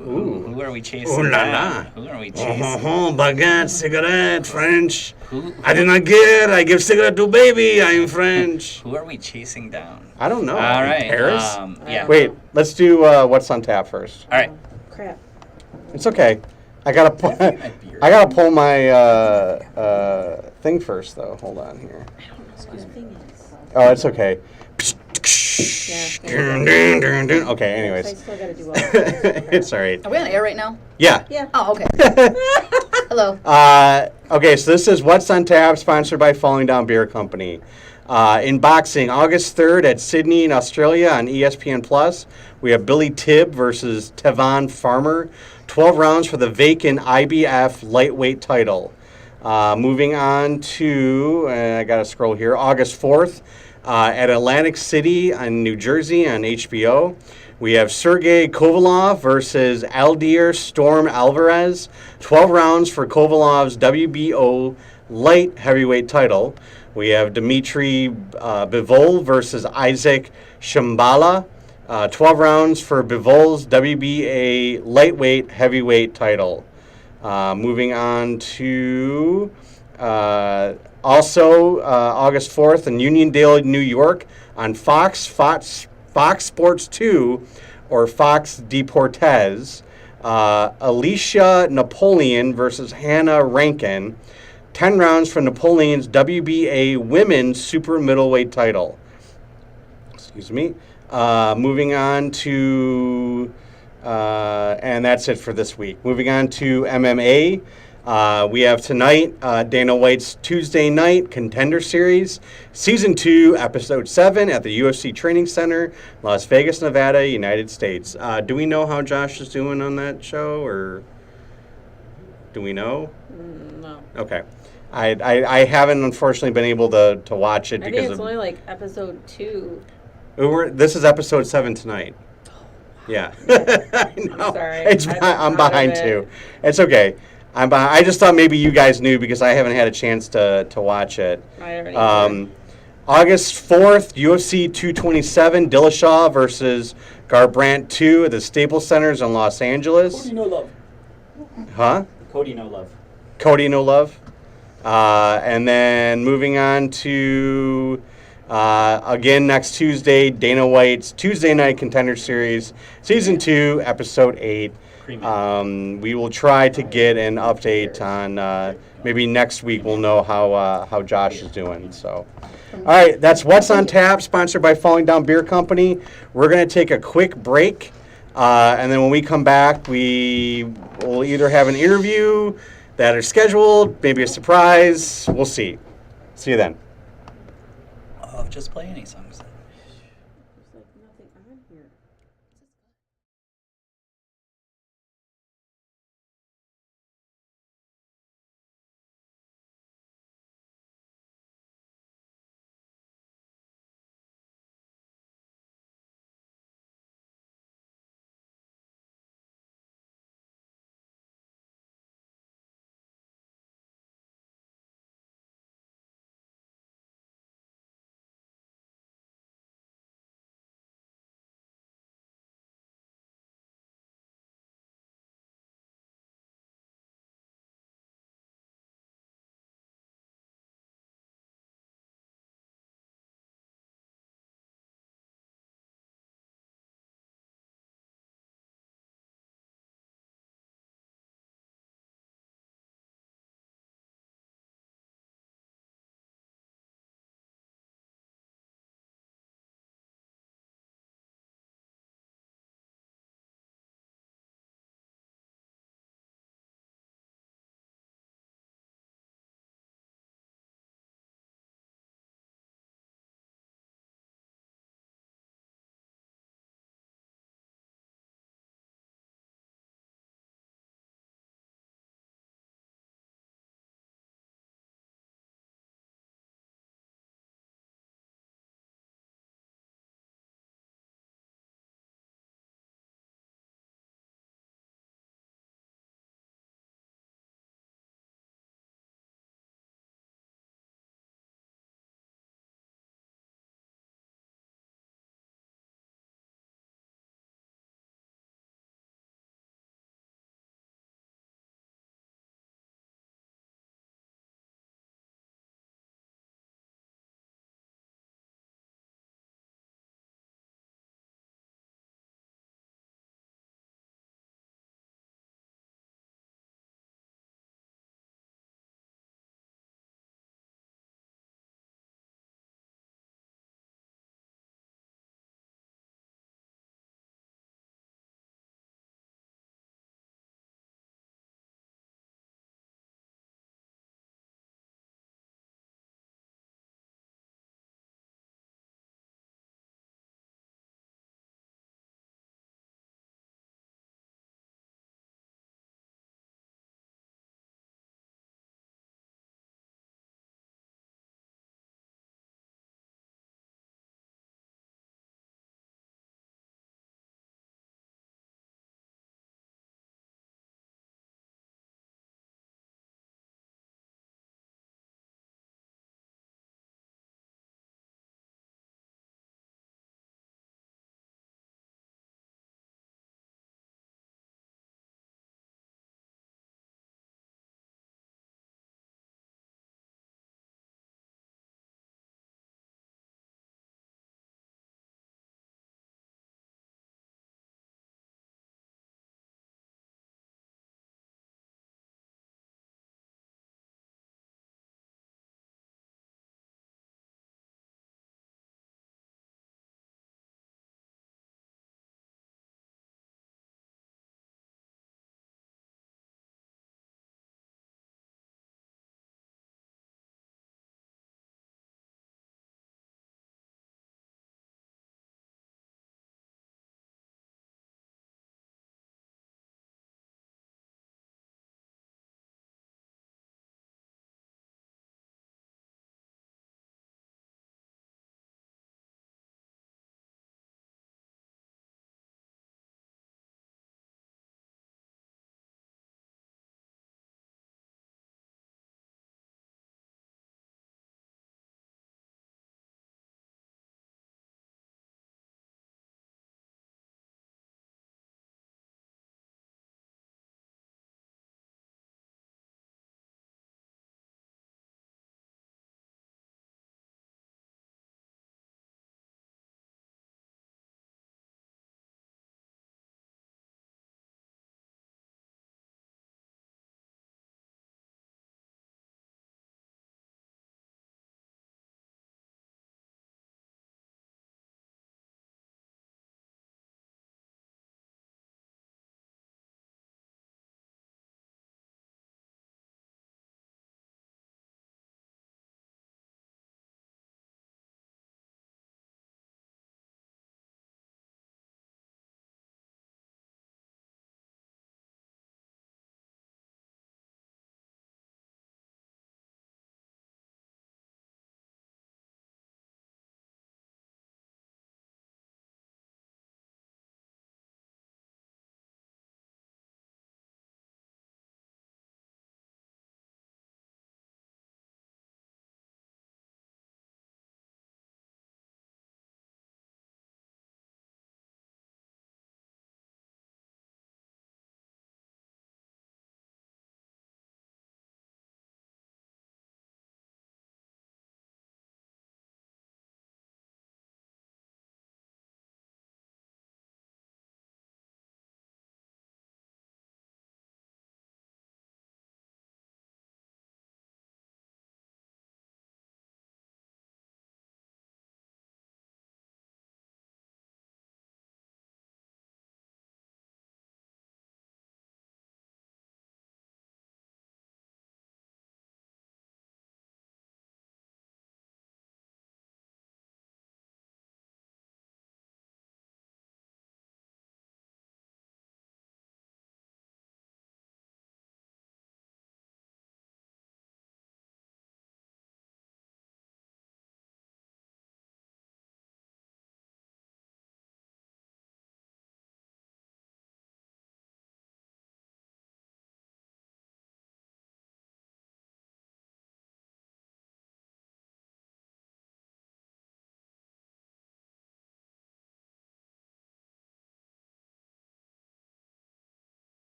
Ooh. Who are we chasing? Ooh la down? la. Who are we chasing? Baguette, cigarette, French. Who, I do not get. I give cigarette to baby. I am French. who are we chasing down? I don't know. All In right. Paris. Yeah. Wait, let's do What's on Tap first. All right. Crap. It's okay. I gotta pull. I gotta pull my thing first, though. Hold on here. I don't know what the thing is. Oh, it's okay. Yeah. Okay. I Anyways, still gotta do all this. it's all right. Are we on air right now? Yeah. Yeah. Oh, okay. Hello. Okay, so this is What's on Tap, sponsored by Falling Down Beer Company. In boxing, August 3rd at Sydney in Australia on ESPN+. We have Billy Tibb versus Tevon Farmer. 12 rounds for the vacant IBF lightweight title. Moving on to, I got to scroll here, August 4th at Atlantic City in New Jersey on HBO. We have Sergey Kovalov versus Aldir Storm Alvarez. 12 rounds for Kovalov's WBO light heavyweight title. We have Dmitry Bivol versus Isaac Shambhala. 12 rounds for Bivol's WBA lightweight heavyweight title. Moving on to also August 4th in Uniondale, New York on Fox Sports 2 or Fox Deportes. Alicia Napoleon versus Hannah Rankin. 10 rounds for Napoleon's WBA women's super middleweight title. Excuse me. Moving on to, and that's it for this week. Moving on to MMA. We have tonight Dana White's Tuesday Night Contender Series, Season 2, Episode 7 at the UFC Training Center, Las Vegas, Nevada, United States. Do we know how Josh is doing on that show, or do we know? No. Okay. I haven't, unfortunately, been able to watch it I think because it's only like episode 2. This is Episode 7 tonight. Yeah. I know. I'm sorry. I'm I'm behind out of too. it. It's okay. I'm behind. I just thought maybe you guys knew because I haven't had a chance to watch it. I already August 4th, UFC 227, Dillashaw versus Garbrandt 2 at the Staples Centers in Los Angeles. Cody no love. Huh? Cody no love. Cody no love. And then moving on to, again, next Tuesday, Dana White's Tuesday Night Contender Series, Season 2, Episode 8. We will try to get an update on, maybe next week we'll know how Josh is doing. So, all right, that's What's on Tap, sponsored by Falling Down Beer Company. We're going to take a quick break, and then when we come back, we will either have an interview that are scheduled, maybe a surprise. We'll see. See you then. Oh, just play any songs.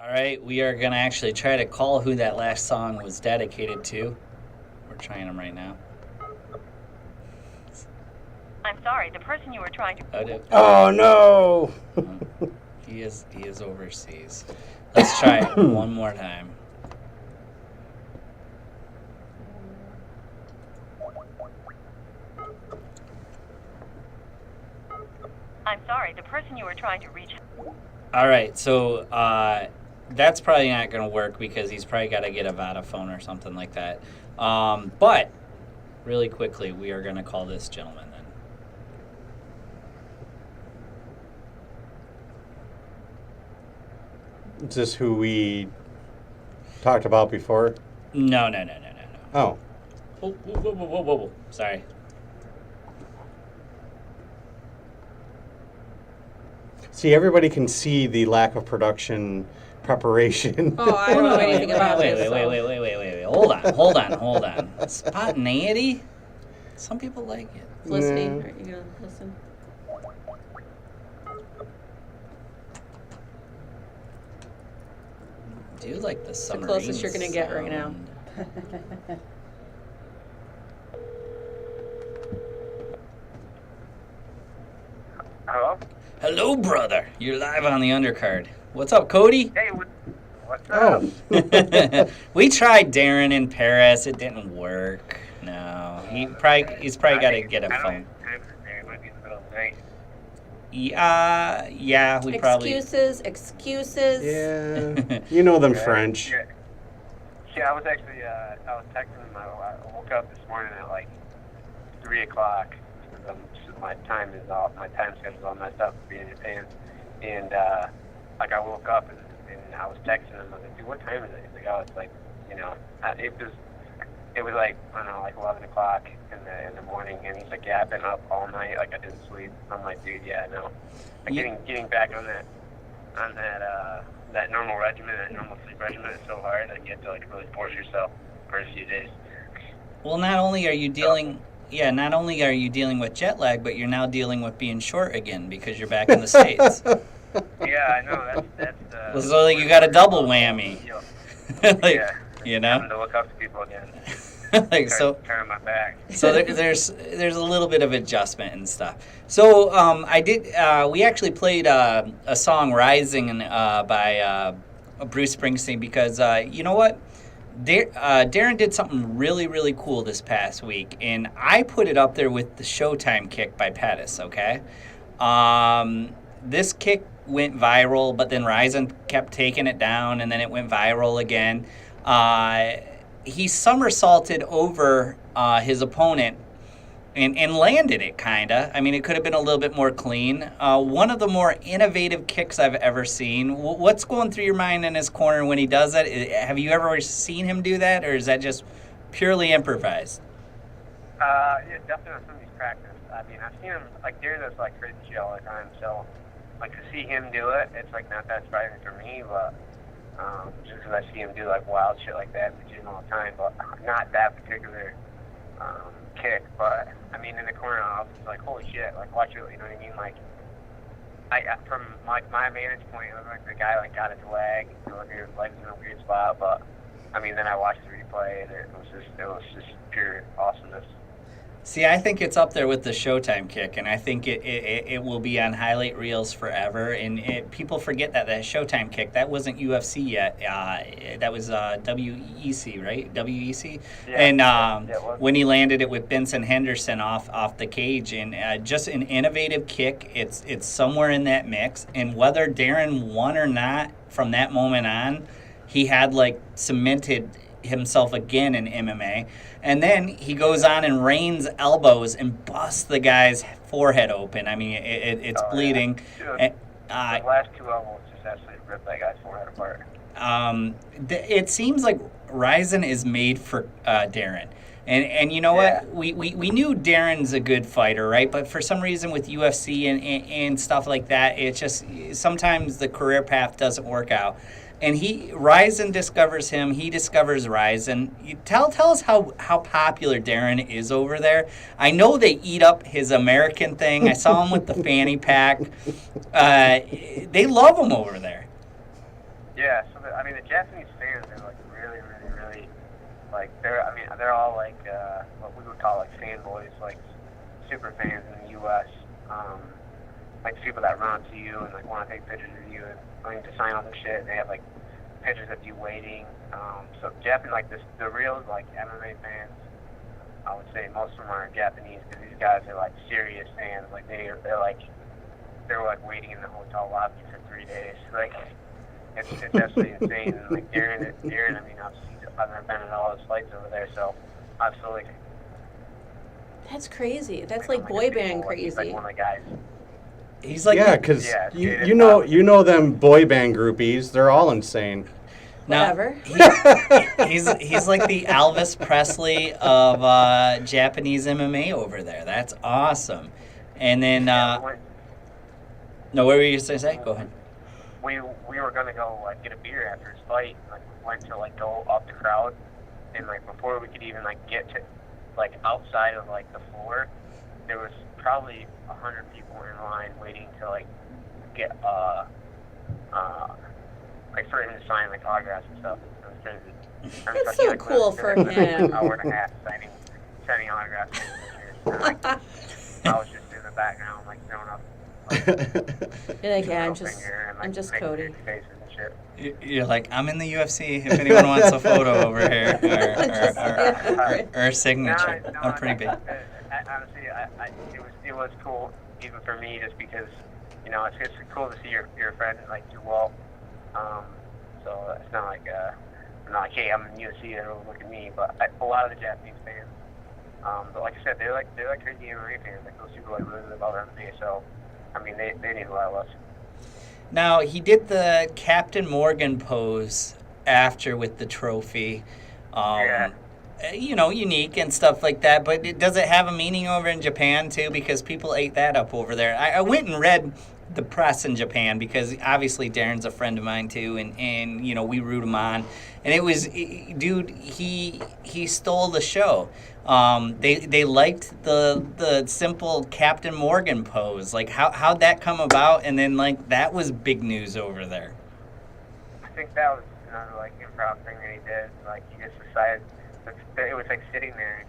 All right, we are going to actually try to call who that last song was dedicated to. We're trying them right now. I'm sorry, the person you were trying to... Oh, no. He is overseas. Let's try it one more time. I'm sorry, the person you were trying to reach... All right, so that's probably not going to work because he's probably got to get a Vodafone or something like that. But really quickly, we are going to call this gentleman then. Is this who we talked about before? No. Oh. Whoa. Sorry. See, everybody can see the lack of production preparation. Oh, I don't know anything about wait, this. Wait. Hold on. Spontaneity? Some people like it. Listening. Are you going to listen? Do you like the submarine closest you're gonna get right now. sound? Hello? Hello, brother. You're live on the Undercard. What's up, Cody? Hey, what's up? Oh. We tried Daron in Paris. It didn't work. No, he's probably got to get a phone. It might be in the middle of the night. Yeah, we probably. Excuses. Yeah. You know them French. Yeah, I was actually, I was texting him. I woke up this morning at like 3 o'clock. My time schedule's all messed up being in Japan. And, like, I woke up and I was texting him. I was like, dude, what time is it? He's like, oh, it's like, you know, it was like, I don't know, like 11 o'clock in the morning. And he's like, yeah, I've been up all night. Like, I didn't sleep. I'm like, dude, yeah, I know. Like, getting back on that normal regimen, that normal sleep regimen is so hard. Like, you have to, like, really force yourself for a few days. Well, not only are you dealing with jet lag, but you're now dealing with being short again because you're back in the States. Yeah, I know. That's So like, you got a double whammy. Like, yeah. You know? Having to look up to people again. Like Turn my back. So there's a little bit of adjustment and stuff. So we actually played a song "Rizen" by Bruce Springsteen because you know what, Daron did something really, really cool this past week, and I put it up there with the Showtime kick by Pettis. Okay, this kick went viral, but then Rizen kept taking it down, and then it went viral again. He somersaulted over his opponent and landed it, kind of. I mean, it could have been a little bit more clean. One of the more innovative kicks I've ever seen. What's going through your mind in his corner when he does that? Have you ever seen him do that, or is that just purely improvised? Yeah, definitely not something he's practiced. I mean, I've seen him, like, Darren does, like, crazy shit all the time, so, like, to see him do it, it's, like, not that surprising for me, but just because I see him do, like, wild shit like that in the gym all the time, but not that particular kick. But, I mean, in the corner, I was just like, holy shit, like, watch it, you know what I mean? Like, from my vantage point, it looked like the guy, like, got his leg, you know, his legs in a weird spot, but, I mean, then I watched the replay, and it was just pure awesomeness. See, I think it's up there with the Showtime kick, and I think it will be on highlight reels forever. And people forget that Showtime kick, that wasn't UFC yet. That was WEC, right? WEC? Yeah. And when he landed it with Benson Henderson off the cage, and just an innovative kick. It's somewhere in that mix. And whether Daron won or not, from that moment on, he had, like, cemented himself again in MMA, and then he goes on and rains elbows and busts the guy's forehead open. I mean, it's bleeding. Yeah. The last two elbows just absolutely ripped that guy's forehead apart. It seems like Rizen is made for Daron. And you know what? We knew Daron's a good fighter, right? But for some reason with UFC and stuff like that, it's just sometimes the career path doesn't work out. And Rizen discovers him. He discovers Rizen. Tell us how popular Daron is over there. I know they eat up his American thing. I saw him with the fanny pack. They love him over there. Yeah, so the Japanese fans are like really, really, really like they're all like what we would call like fanboys, like super fans in the U.S. Like people that run up to you and like want to take pictures of you and wanting to sign all the shit. They have like pictures of you waiting. So Japan, like the real like MMA fans, I would say most of them are Japanese because these guys are like serious fans. Like they're like waiting in the hotel lobby for 3 days. Like it's absolutely insane. And like Daron, I mean, I've never been in all his fights over there, so absolutely. That's crazy. That's like boy band crazy. He's like one of the guys. He's like because you know them boy band groupies. They're all insane. Whatever. He's like the Elvis Presley of Japanese MMA over there. That's awesome. And then no, what were you going to say? Go ahead. We were gonna go like get a beer after his fight. Like we went to like go up the crowd, and like before we could even like get to like outside of like the floor, there was probably 100 people in line waiting to like get like for him to sign like autographs and stuff. It was crazy. That's so cool for him. An hour and a half signing autographs. And like, I was just in the background like throwing up. You're like, yeah, I'm just Cody. You're like, I'm in the UFC. If anyone wants a photo over here or a signature, No, I'm pretty big. Honestly, it was cool even for me just because it's cool to see your friend like do well. So it's not like I'm not like, hey, I'm in the UFC, everyone look at me. But a lot of the Japanese fans, but like I said, they're like crazy MMA fans. Like those people like really live about MMA. So I mean, they need a lot of us. Now, he did the Captain Morgan pose after with the trophy. Yeah. Unique and stuff like that. But does it have a meaning over in Japan, too? Because people ate that up over there. I went and read the press in Japan because obviously Daron's a friend of mine, too. And we root him on. And it was, dude, he stole the show. They liked the simple Captain Morgan pose. Like, how'd that come about? And then, like, that was big news over there. I think that was another, like, improv thing that he did. Like, he just decided, it was, like, sitting there, and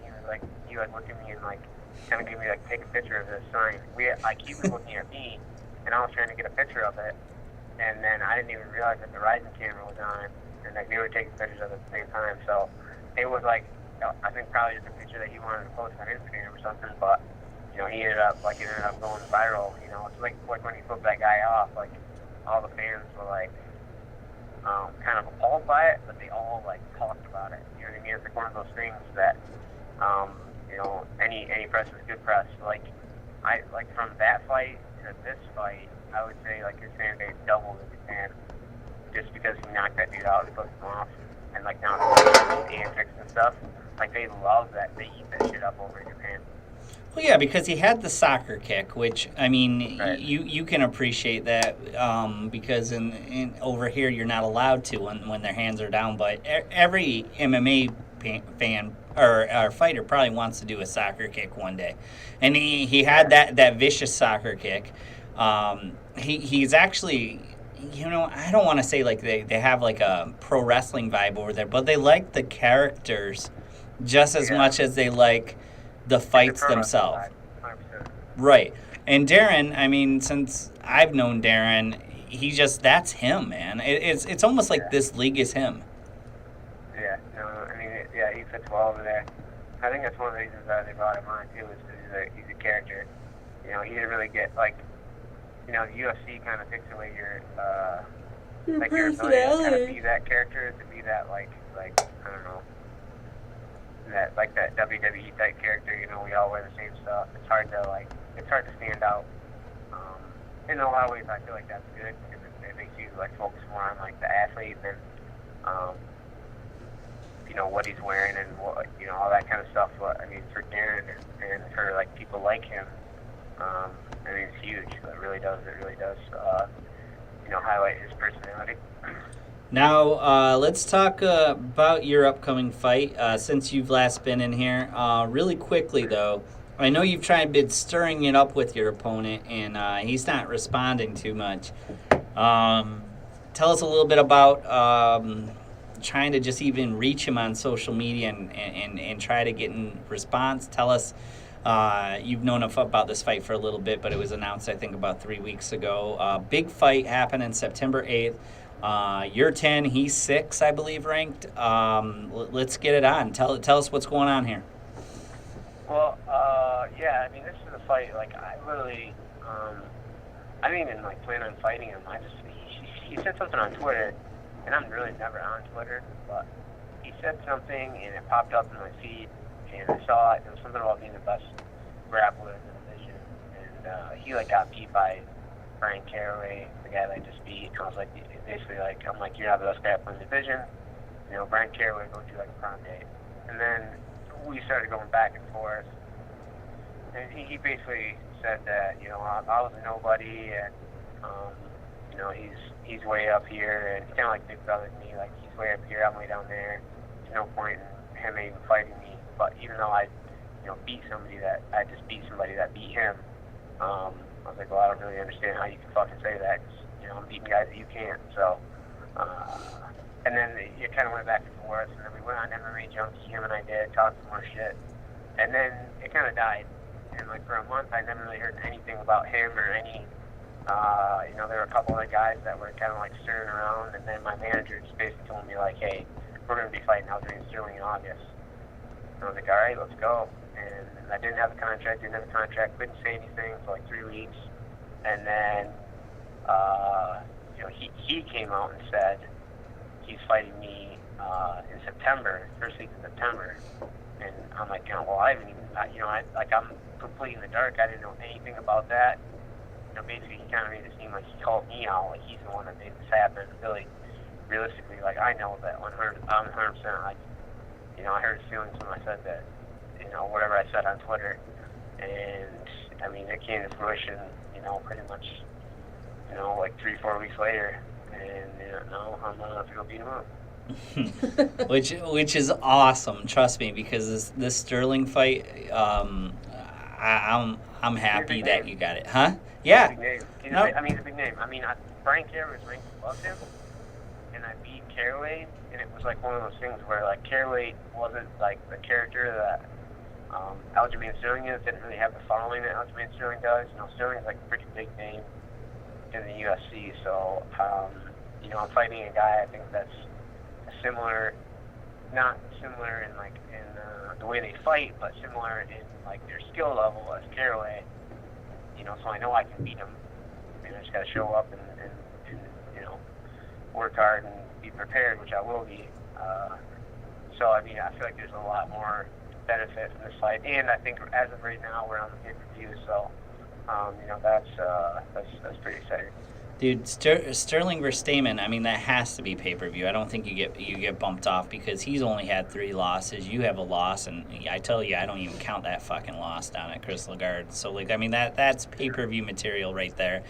he would look at me and, like, kind of give me, like, take a picture of this sign. He was looking at me, and I was trying to get a picture of it. And then I didn't even realize that the Rizen camera was on, and, like, they were taking pictures of it at the same time. So it was, like, I think probably just a picture that he wanted to post on Instagram or something, but he ended up going viral. It's like when he flipped that guy off, like all the fans were like kind of appalled by it, but they all like talked about it. You know what I mean? It's like one of those things that any press is good press. Like from that fight to this fight, I would say like his fan base doubled in Japan just because he knocked that dude out and flipped him off, and like now the antics and stuff. Like, they love that. They eat that shit up over in Japan. Well, yeah, because he had the soccer kick, which, I mean, right. you can appreciate that because in over here you're not allowed to when their hands are down. But every MMA fan or fighter probably wants to do a soccer kick one day. And he had that vicious soccer kick. He's actually... I don't want to say like they have like a pro wrestling vibe over there, but they like the characters just as much as they like the fights themselves. Right. And Daron, I mean, since I've known Daron, that's him, man. It's almost like this league is him. Yeah, he fits well over there. I think that's one of the reasons that they brought him on too, is because he's a character. He didn't really get like. The UFC kind of takes away your ability to kind of be that character, to be that like I don't know, that like that WWE type character. We all wear the same stuff. It's hard to stand out. In a lot of ways, I feel like that's good because it makes you like focus more on like the athlete than what he's wearing and what all that kind of stuff. But I mean, for Daron and for like people like him. I mean, it's huge. It really does highlight his personality. Now, let's talk about your upcoming fight since you've last been in here. Really quickly, though, I know you've been stirring it up with your opponent, and he's not responding too much. tell us a little bit about trying to just even reach him on social media and try to get in response. Tell us, you've known about this fight for a little bit, but it was announced, I think, about 3 weeks ago. Big fight happening September 8th. You're 10, he's 6, I believe, ranked. Let's get it on. Tell us what's going on here. Well, yeah, I mean, this is a fight, like, I literally, I didn't even, like, plan on fighting him. He said something on Twitter, and I'm really never on Twitter, but he said something, and it popped up in my feed, and I saw it. It was something about being the best grappler in the division, and he, like, got beat by Brian Caraway, the guy that I just beat. And I was like, basically, like, I'm like, you're not the best grappler in the division. You know, Brian Caraway, go do, like, a prom date. And then we started going back and forth, and he basically said that, you know, I was a nobody, and, you know, he's way up here, and he's kind of like big brother to me. Like, he's way up here, I'm way down there. There's no point in him even fighting me. But even though I, you know, beat somebody that beat him, I was like, well, I don't really understand how you can fucking say that, 'cause, you know, I'm beating guys that you can't. So, and then it kind of went back and forth, and then we went on MMA Junkie, him and I did, talked some more shit, and then it kind of died. And, like, for a month, I never really heard anything about him or any, you know, there were a couple other guys that were kind of, like, stirring around, and then my manager just basically told me, like, hey, we're going to be fighting Adrian Sterling in August. And I was like, all right, let's go. And I didn't have a contract, couldn't say anything for, like, 3 weeks. And then, you know, he came out and said he's fighting me in September, first week of September. And I'm like, you know, well, I haven't even, you know, I'm completely in the dark. I didn't know anything about that. You know, basically, he kind of made it seem like he called me out, like he's the one that made this happen. Really, realistically, like, I know that I'm 100%, like, you know, I hurt his feelings when I said that, you know, whatever I said on Twitter. And, I mean, it came to fruition, you know, pretty much, you know, like 3-4 weeks later. And, you know, I'm going to have to go beat him up. which is awesome, trust me, because this Sterling fight, I'm happy that you got it, huh? Yeah. He's a big name. I mean, he's a big name. I mean, Brian Caraway was ranked above him, and I beat Caraway, and it was like one of those things where, like, Caraway wasn't like the character that Aljamain Sterling is. Didn't really have the following that Aljamain Sterling does. You know, Sterling's like a pretty big name in the UFC, so you know, I'm fighting a guy I think that's similar, not similar in like in the way they fight, but similar in like their skill level as Caraway. You know, so I know I can beat him. I mean, I just got to show up and you know, work hard and be prepared, which I will be. So I mean, I feel like there's a lot more benefit from this fight, and I think as of right now we're on the pay-per-view, so you know, that's pretty exciting. Dude, Sterling versus Stamen, I mean, that has to be pay-per-view. I don't think you get bumped off because he's only had 3 losses. You have a loss, and I tell you, I don't even count that fucking loss down at Chris Lagarde. So, like, I mean, that's pay-per-view material right there.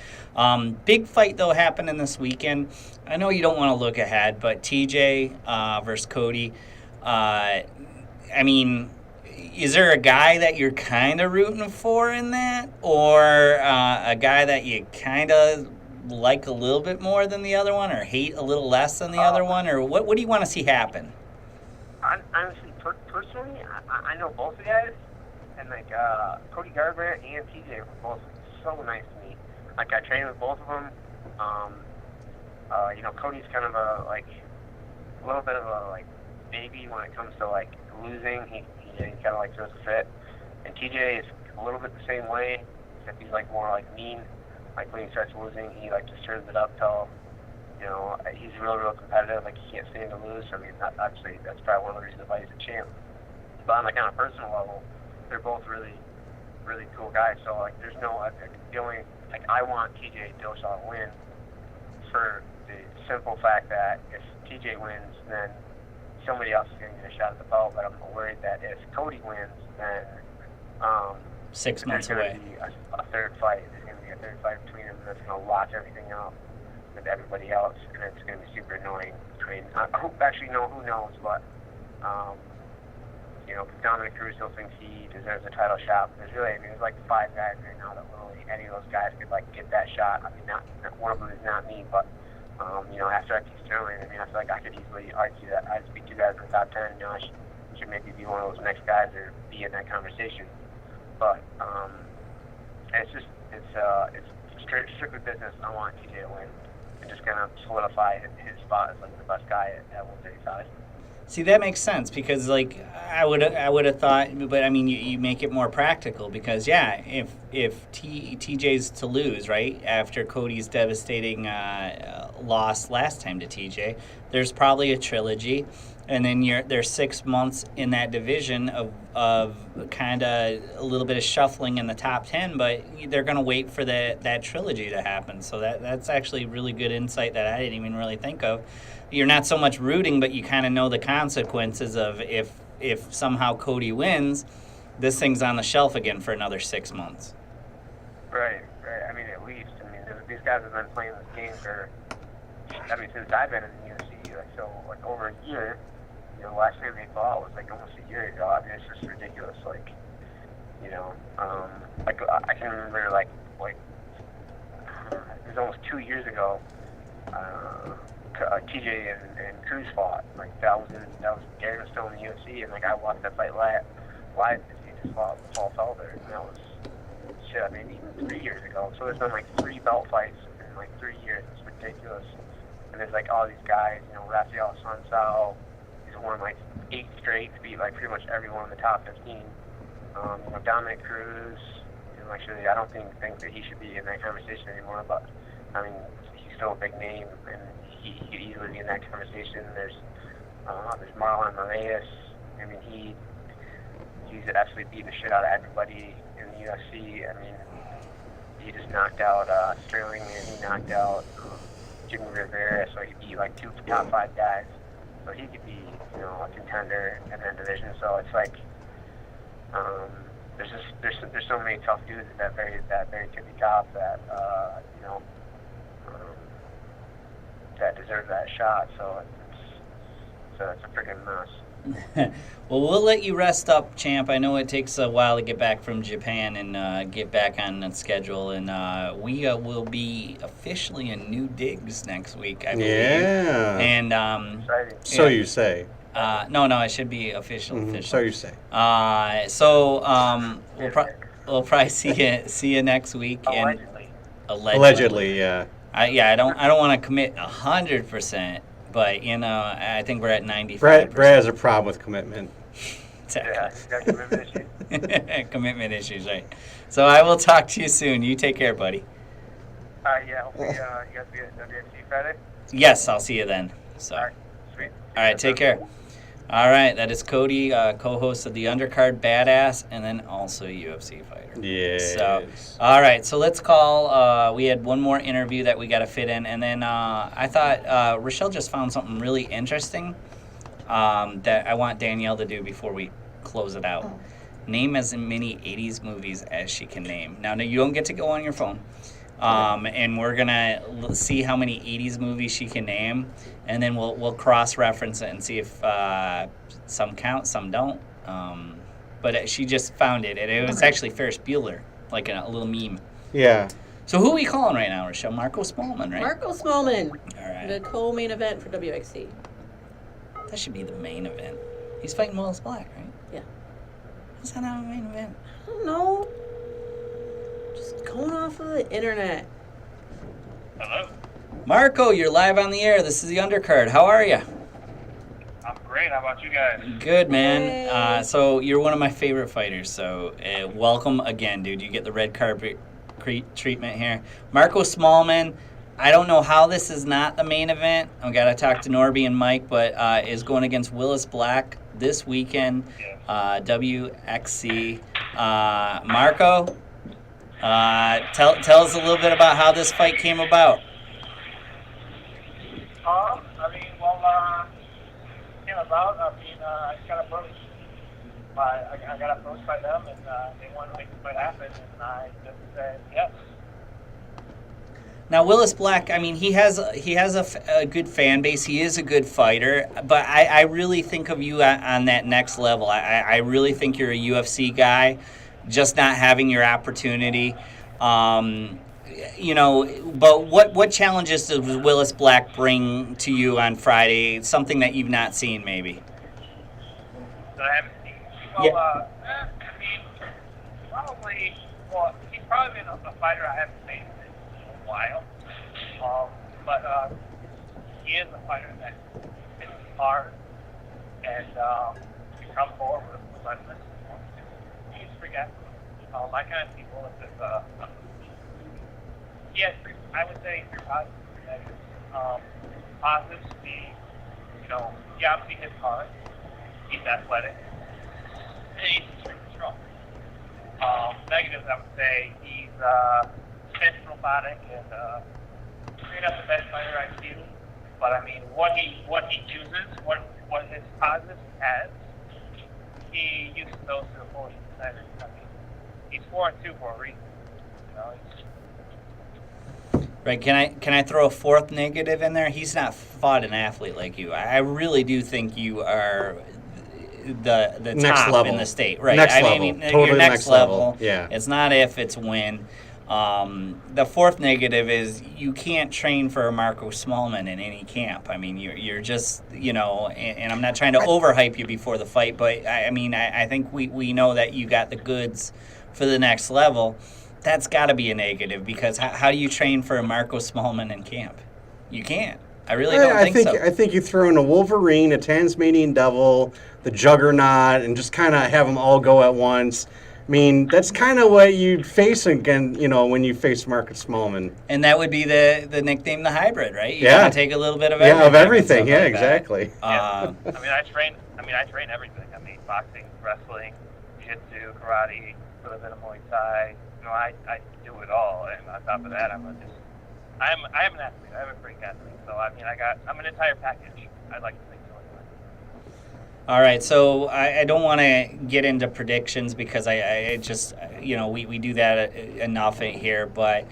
Big fight, though, happening this weekend. I know you don't want to look ahead, but TJ versus Cody. I mean, is there a guy that you're kind of rooting for in that? Or a guy that you kind of like a little bit more than the other one, or hate a little less than the other one, or what do you want to see happen? Honestly, personally, I know both the guys, and like Cody Garbrandt and TJ were both so nice to me. Like, I trained with both of them. You know, Cody's kind of a little bit of a like baby when it comes to like losing. He kind of like throws a fit, and TJ is a little bit the same way, except he's like more like mean. Like, when he starts losing, he like just turns it up till, you know, he's real competitive. Like, he can't stand to lose. I mean, obviously that's probably one of the reasons why he's a champ. But on like on a personal level, they're both really cool guys. So like, there's no the only like, I want TJ Dillashaw to win for the simple fact that if TJ wins, then somebody else is going to get a shot at the belt. But I'm worried that if Cody wins, then 6 months away. There's going to be a third fight. There's going to be a third fight between them that's going to lock everything up with everybody else, and it's going to be super annoying. Who knows, but you know, Dominic Cruz still thinks he deserves a title shot. But there's like 5 guys right now that literally any of those guys could like get that shot. I mean, not one of them is not me, but After I beat Sterling, I mean, I feel like I could easily argue that I'd beat you guys in the top 10. I should maybe be one of those next guys or be in that conversation. But it's strictly business. I want TJ to win and just kind of solidify his spot as like the best guy at 135. See, that makes sense because, like, I would have thought, but I mean, you make it more practical because, yeah, if TJ's to lose, right, after Cody's devastating loss last time to TJ, there's probably a trilogy, and then there's 6 months in that division of kind of a little bit of shuffling in the top 10, but they're going to wait for that trilogy to happen. So that's actually really good insight that I didn't even really think of. You're not so much rooting, but you kind of know the consequences of if somehow Cody wins, this thing's on the shelf again for another 6 months. Right. I mean, at least. I mean, these guys have been playing this game since I've been in the UFC, like over a year. Last time they fought was like almost a year ago. I mean, it's just ridiculous. Like, I can remember it was almost 2 years ago. TJ and Cruz fought. Like that was Daron still in the UFC, and like I watched that fight live. He just fought Paul Felder, and that was maybe even 3 years ago. So there's been like 3 belt fights in like 3 years. It's ridiculous. And there's like all these guys, Rafael Sunsao, he's won like 8 straight to beat like pretty much everyone in the top 15. Dominic Cruz, actually I don't think that he should be in that conversation anymore, but I mean he's still a big name and he could easily be in that conversation. There's Marlon Moraes. I mean he's absolutely beating the shit out of everybody in the UFC. I mean he just knocked out Sterling and he knocked out Jimmy Rivera, so he beat like 2 top 5 guys. So he could be, a contender in that division. So it's like, there's so many tough dudes at that very tippy top that that deserve that shot. So it's a freaking mess. Well, we'll let you rest up, champ. I know it takes a while to get back from Japan and get back on the schedule, and we will be officially in new digs next week, I believe. Yeah. And so you say. No, it should be official. So you say. We'll probably see you next week. Allegedly. Yeah. I don't want to commit 100%. But, I think we're at 95%. Brad has a problem with commitment. Yeah, he's got commitment issues. Commitment issues, right. So I will talk to you soon. You take care, buddy. Yeah, hopefully you guys be at WFC Friday. Yes, I'll see you then. So. All right, sweet. All right, take care. All right, that is Cody, co-host of the Undercard, Badass, and then also a UFC fighter. Yes. So, all right, so let's call. We had one more interview that we got to fit in, and then I thought Rochelle just found something really interesting that I want Danielle to do before we close it out. Name as many 80s movies as she can name. Now, no, you don't get to go on your phone. And we're going to see how many 80s movies she can name, and then we'll cross-reference it and see if some count, some don't. But she just found it, and it was actually Ferris Bueller, like a little meme. Yeah. So who are we calling right now, Rochelle? Marcos Smallman, right? Marcos Smallman. All right. The co-main event for WXC. That should be the main event. He's fighting Willis Black, right? Yeah. How's that not a main event? I don't know. Just going off of the internet. Hello. Marco, you're live on the air. This is the Undercard. How are you? I'm great. How about you guys? Good, man. Hey. So you're one of my favorite fighters. So welcome again, dude. You get the red carpet treatment here. Marcos Smallman. I don't know how this is not the main event. I've got to talk to Norby and Mike, but is going against Willis Black this weekend. WXC. Marco, tell us a little bit about how this fight came about. I got approached. I got approached by them, and they wanted to make the fight happen, and I just said yes. Now, Willis Black, I mean, he has a good fan base. He is a good fighter, but I really think of you on that next level. I really think you're a UFC guy, just not having your opportunity. but what challenges does Willis Black bring to you on Friday? Something that you've not seen, maybe. That I haven't seen. Well, I mean, probably. Well, he's probably been a fighter I haven't seen in a while. But he is a fighter that hits hard and can come forward with relentless. He's a freak athlete. I kind of see Willis as I would say three positives, three negatives. Positives be, he obviously hits hard. He's athletic. And he's extremely strong. Negatives, I would say he's fit, robotic, and maybe not the best fighter I've seen. But I mean, what he uses, what his positives has, he uses those to the fullest extent. I mean, he's 4-2 for a reason. Right. Can I throw a fourth negative in there? He's not fought an athlete like you. I really do think you are the next top level in the state. Right. Next I level. mean, Totally you're next level. Yeah. It's not if, it's when. The fourth negative is you can't train for a Marcos Smallman in any camp. I mean, you're just, and I'm not trying to overhype you before the fight, but I think we know that you got the goods for the next level. That's got to be a negative, because how do you train for a Marcos Smallman in camp? You can't. I really don't think so. I think you throw in a Wolverine, a Tasmanian Devil, the Juggernaut, and just kind of have them all go at once. I mean, that's kind of what you'd face again, when you face Marcos Smallman. And that would be the nickname, the hybrid, right? You Yeah. gotta take a little bit of everything. Yeah, of everything. Yeah, like exactly. I train everything. I mean, boxing, wrestling, jiu-jitsu, karate, a little bit of Muay Thai. I do it all, and on top of that, I am an athlete. I'm a freak athlete. So I'm an entire package. I'd like to think so. All right, so I don't want to get into predictions, because I just, we do that enough here, but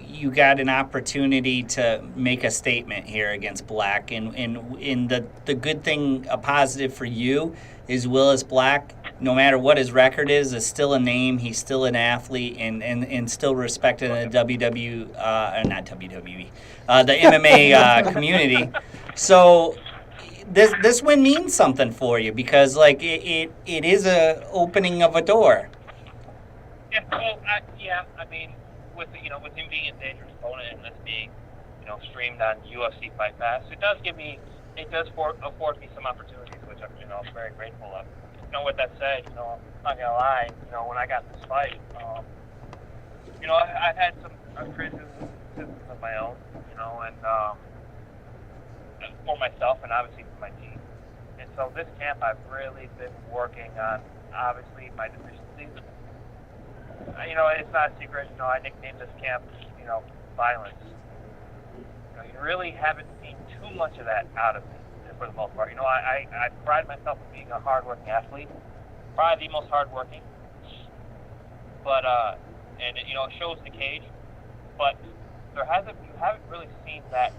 you got an opportunity to make a statement here against Black, and the good thing, a positive for you, is Willis Black, no matter what his record is still a name. He's still an athlete and still respected in the not WWE, the MMA community. So this win means something for you, because it is a opening of a door. Yeah, well, I mean, with him being a dangerous opponent and this being, streamed on UFC Fight Pass, it does afford me some opportunities, which I'm very grateful of. With that said, I'm not gonna lie, when I got this fight, I've had some criticisms of my own, and for myself and obviously for my team. And so this camp, I've really been working on, obviously, my deficiencies. It's not a secret, I nicknamed this camp, violence. You really haven't seen too much of that out of me, for the most part. I pride myself on being a hard-working athlete, probably the most hard-working. But, and it shows in the cage, but you haven't really seen that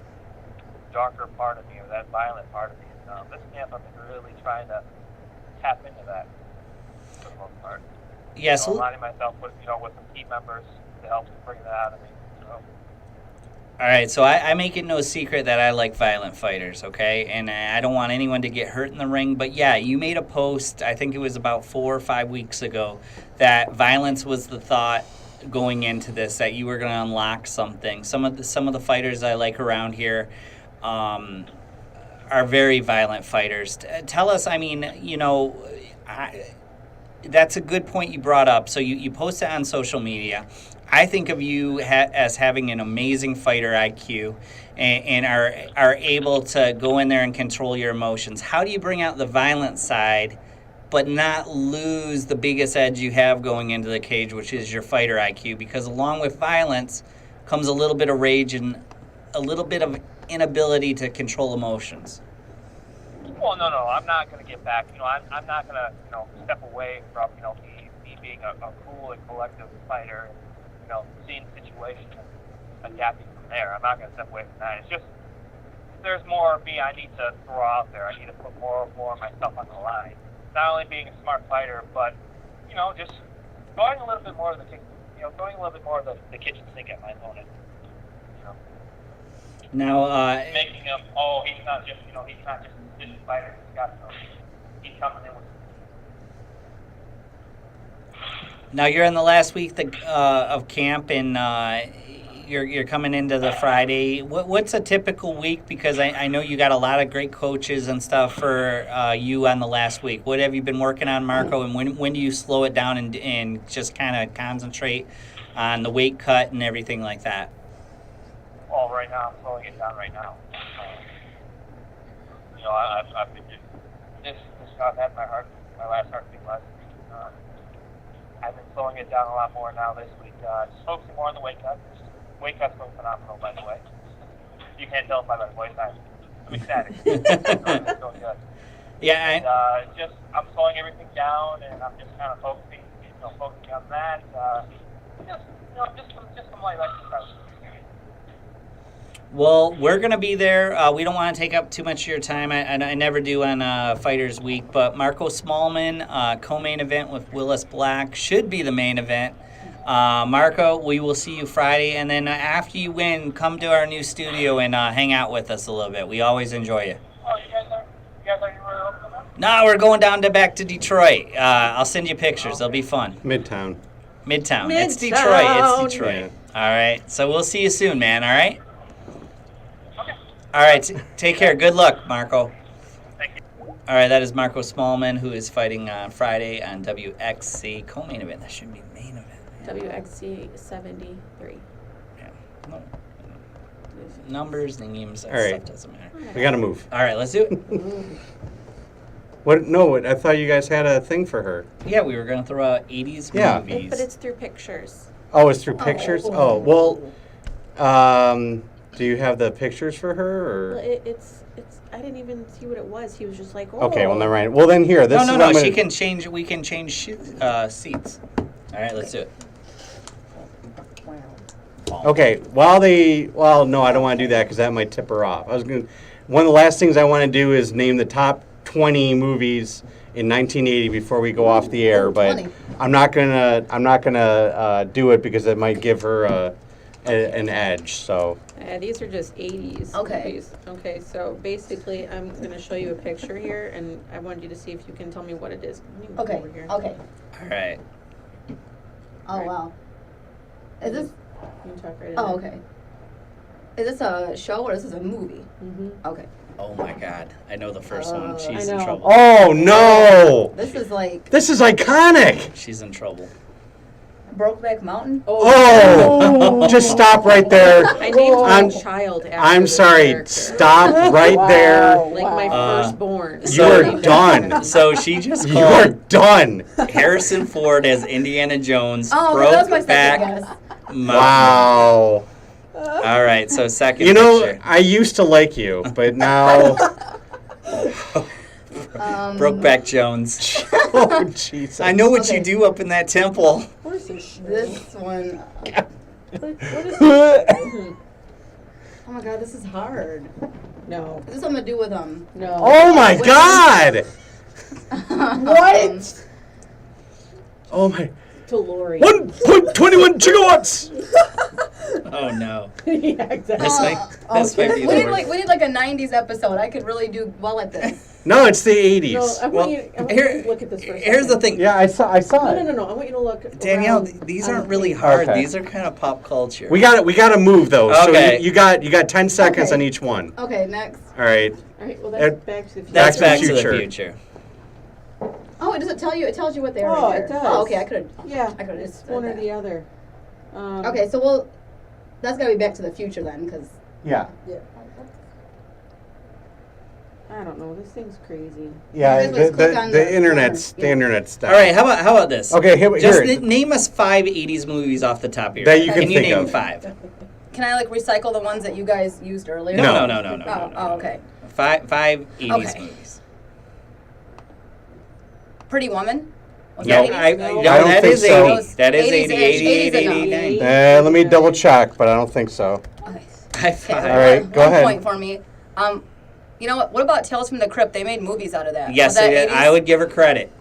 darker part of me, or that violent part of me. This camp, I've been really trying to tap into that, for the most part. Yes. Aligning myself with some team members to help bring that out of me. All right, so I make it no secret that I like violent fighters, okay? And I don't want anyone to get hurt in the ring. But, yeah, you made a post, I think it was about 4 or 5 weeks ago, that violence was the thought going into this, that you were going to unlock something. Some of the fighters I like around here are very violent fighters. Tell us, that's a good point you brought up. So you post it on social media. I think of you as having an amazing fighter IQ and are able to go in there and control your emotions. How do you bring out the violent side but not lose the biggest edge you have going into the cage, which is your fighter IQ? Because along with violence comes a little bit of rage and a little bit of inability to control emotions. Well, no, I'm not going to get back. I'm not going to, step away from, me being a cool and collective fighter. Seeing the situation and adapting from there. I'm not going to step away from that. It's just, there's more of me I need to throw out there. I need to put more of myself on the line. Not only being a smart fighter, but, just going a little bit more of the throwing a little bit more of the kitchen sink at my opponent. Now, Making him, he's not just a decision fighter. He's coming in with. now you're in the last week of camp, and you're coming into the Friday. What's a typical week? Because I know you got a lot of great coaches and stuff for you on the last week. What have you been working on, Marco? And when do you slow it down and just kind of concentrate on the weight cut and everything like that? Well, right now I'm slowing it down right now. I've been I've had my last heartbeat last week. I've been slowing it down a lot more now this week. Just focusing more on the weight cut. Weight cut's going phenomenal, by the way. You can't tell by my voice. I'm ecstatic. It's going good. Yeah. And, I'm slowing everything down, and I'm just kind of focusing on that. Just some light exercise. Well, we're going to be there. We don't want to take up too much of your time. I never do on Fighters Week. But Marcos Smallman, co-main event with Willis Black, should be the main event. Marco, we will see you Friday. And then after you win, come to our new studio and hang out with us a little bit. We always enjoy you. Oh, you guys are open now? No, we're going down back to Detroit. I'll send you pictures. They'll be fun. Midtown. It's Detroit. It's Detroit. All right. So we'll see you soon, man. All right? All right, take care. Good luck, Marco. Thank you. All right, that is Marco Smallman, who is fighting on Friday on WXC co-main event. That should be main event. WXC 73. Yeah. No. Numbers, names, that All right. stuff doesn't matter. We got to move. All right, let's do it. What? No, I thought you guys had a thing for her. Yeah, we were going to throw out 80s Yeah. movies. But it's through pictures. Oh, it's through pictures? Oh, well, do you have the pictures for her? Well, Or? it's. I didn't even see what it was. He was just like, oh. Okay, well, never mind. Well, then here. This No, is what I'm she gonna- can change. We can change seats. All right, let's do it. Okay, well, no, I don't want to do that because that might tip her off. One of the last things I want to do is name the top 20 movies in 1980 before we go off the air, but 20. I'm not gonna do it because it might give her an edge. So These are just 80s Okay. movies. Okay, so basically, I'm going to show you a picture here, and I want you to see if you can tell me what it is. Let me move Okay. over here. Okay. All right. Oh Right. wow. Is this? You can talk right in Oh there. okay. Is this a show or is this a movie? Mm-hmm. Okay. Oh my God, I know the first one. I She's in know. trouble. oh no, This is like this is iconic. She's in trouble. Brokeback Mountain. Oh, just stop right there. I named my I'm- child after I'm this sorry. character. Stop right there. Like my firstborn. You are done. So she just You are called done. Harrison Ford as Indiana Jones. Oh, okay, that was my Brokeback second guess. Mountain. Wow. All right, so second You know, picture. I used to like you, but now. Brokeback Jones. Oh, Jesus. I know what you Okay. do up in that temple. This one. What is Oh my god, this is hard. No. Is this something to do with No. Oh my God! What? Oh my. DeLorean. 1.21 gigawatts! Oh no. Yeah, exactly. This might be We the need worst. like a '90s episode. I could really do well at this. No, it's the 80s. No, I want you to look at this for a Here's the second. thing. Yeah, I saw No. I want you to look. Danielle, around these on aren't the really page. hard. Okay. These are kind of pop culture. We got to move though. Okay. So you got 10 seconds Okay. on each one. Okay, next. All right. All right. Well, that's Uh, Back to the Future. That's Back Back to the to the Future. Future. Oh, it doesn't tell you. It tells you what they are. Oh, right it here. does. Oh, okay. I could Yeah. I could've It's said one or that. the other. have. Okay, so that's gotta be Back to the Future then, because. Yeah. I don't know. This thing's crazy. Yeah, You guys always click on the the internet's corner. the internet's stuff. All right, how about this? Okay, here. Just name us 5 80s movies off the top of your That head. you can you think name of. 5? Can I like recycle the ones that you guys used earlier? No. Oh, okay. 5 80s Okay. movies. Pretty Woman. Was No, that 80s? I no, don't that think is so. 80. That is 80, 80s 89. Let me double check, but I don't think so. Okay. High Okay, five. All right, go one ahead. point for me. You know what? What about Tales from the Crypt? They made movies out of that. Yes, Was that it is. 80s? I would give her credit.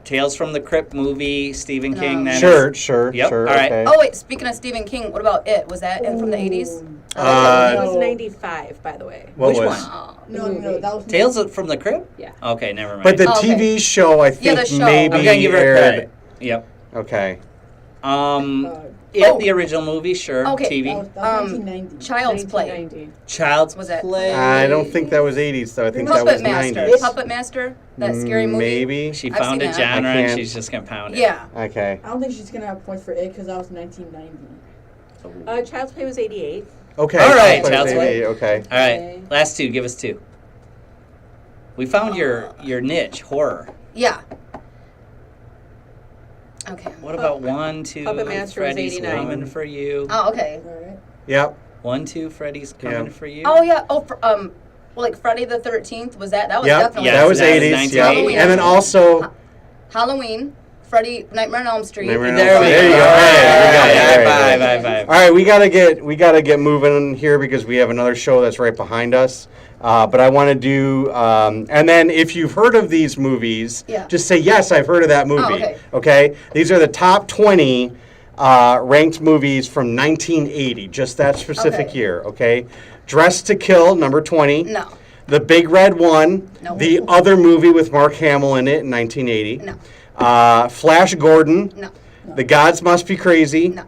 Tales from the Crypt movie, Stephen King. That Sure, is- sure, Yep, sure. all right. Okay. Oh wait, speaking of Stephen King, what about It? Was that in from the 80s? It was 95, by the way. What Which was? one? No, that was Tales from the Crypt? Yeah. Okay, never mind. But the Okay. TV show, I think, the show. maybe I'm gonna give her aired. credit. Yep. Okay. The original movie, sure. Okay. TV. that was 1990. Child's Play. 1990. Child's Was it- Play. I don't think that was 80s, though. I think that Puppet was Master. 90s. Puppet Master. That scary movie. Maybe. She I've found seen a that. genre I and can't. she's just gonna pound it. Yeah. Okay. I don't think she's gonna have points for it because that was 1990. Child's Play was 88. Okay. All right, Child's Child's Play. Play. Okay. All right, last two. Give us two. We found your niche, horror. Yeah. Okay. What about 1, 2? Puppet Master was Freddy's 89. coming for you. Oh, okay. All right. Yep. 1, 2. Freddy's coming Yeah. for you. Oh yeah. Oh, well, like Friday the 13th was that? That was Yep. definitely Yes, that was that was 80s. 1980. Yeah. And then also. Halloween. Freddy Nightmare on Elm Street. Nightmare on There Elm we Street. go. There you go. All right, we got it. High All right, five, high five. All right, we gotta get moving here because we have another show that's right behind us. But I want to do, and then if you've heard of these movies, Yeah. just say yes, I've heard of that movie. okay. Okay, these are the top 20 ranked movies from 1980, just that specific Okay. year. Okay, Dressed to Kill, number 20. No. The Big Red One, No. the other movie with Mark Hamill in it in 1980. No. Flash Gordon. No. The Gods Must Be Crazy. No.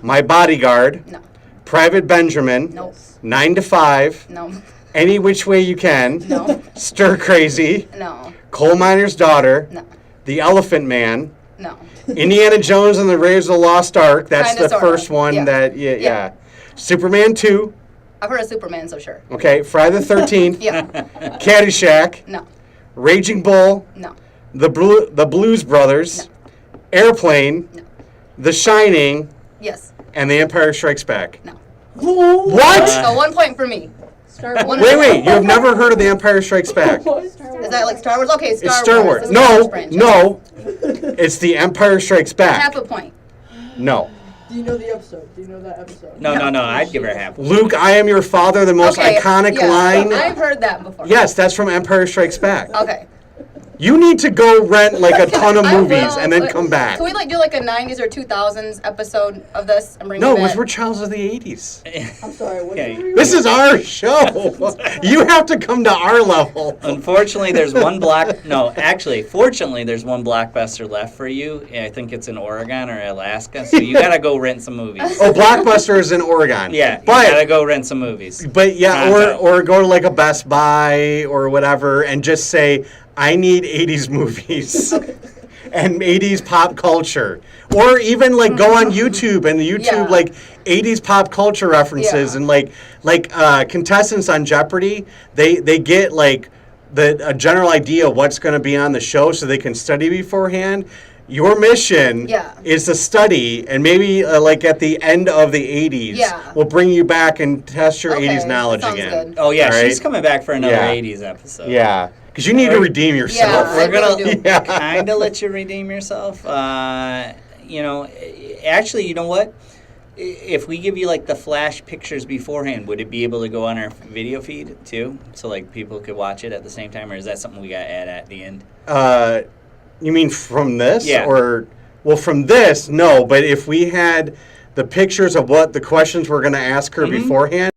My Bodyguard. No. Private Benjamin. Nope. 9 to 5. No. Any Which Way You Can. No. Stir Crazy. No. Coal Miner's Daughter. No. The Elephant Man. No. Indiana Jones and the Raiders of the Lost Ark. That's Kinda, the sorta. first one Yeah. that, Yeah. Superman 2. I've heard of Superman, so sure. Okay. Friday the 13th. Yeah. Caddyshack. No. Raging Bull. No. The Blues Brothers. Airplane. No. The Shining. Yes. And The Empire Strikes Back. No. What? So 1 point for me. Star One Wait, point. you have never heard of The Empire Strikes Back? Is that like Star Wars? Okay, It's Star Wars. It's a Star Wars No, franchise. no. It's The Empire Strikes Back. Half a point. No. Do you know the episode? Do you know that episode? No, I'd give her half. Luke, I am your father, the most Okay, iconic yeah, line. I've heard that before. Yes, that's from Empire Strikes Back. Okay. You need to go rent like a ton of I movies will. and then come back. Can we like do like a 90s or 2000s episode of this and bring No, it it was back? for Childs of the 80s. I'm sorry. What Okay. did you This is our show. You have to come to our level. Unfortunately, there's fortunately, there's one blockbuster left for you. I think it's in Oregon or Alaska, so you gotta go rent some movies. Oh, Blockbuster is in Oregon. Yeah, you gotta But go rent some movies. yeah, Pronto. or go to like a Best Buy or whatever and just say, I need 80s movies and 80s pop culture. Or even like go on YouTube and YouTube Yeah. like 80s pop culture references Yeah. and like contestants on Jeopardy, they get like a general idea of what's going to be on the show so they can study beforehand. Your mission Yeah. is to study, and maybe like at the end of the 80s, Yeah. we'll bring you back and test your Okay, 80s knowledge that sounds again. good. Oh yeah, All right? she's coming back for another Yeah. 80s episode. Yeah, because you need to redeem yourself. Yeah, I We're gonna really do. Yeah. kind of let you redeem yourself. Actually, you know what? If we give you like the flash pictures beforehand, would it be able to go on our video feed too, so like people could watch it at the same time, or is that something we got to add at the end? You mean from this? Yeah. Well, from this, no. But if we had the pictures of what the questions we're going to ask her beforehand,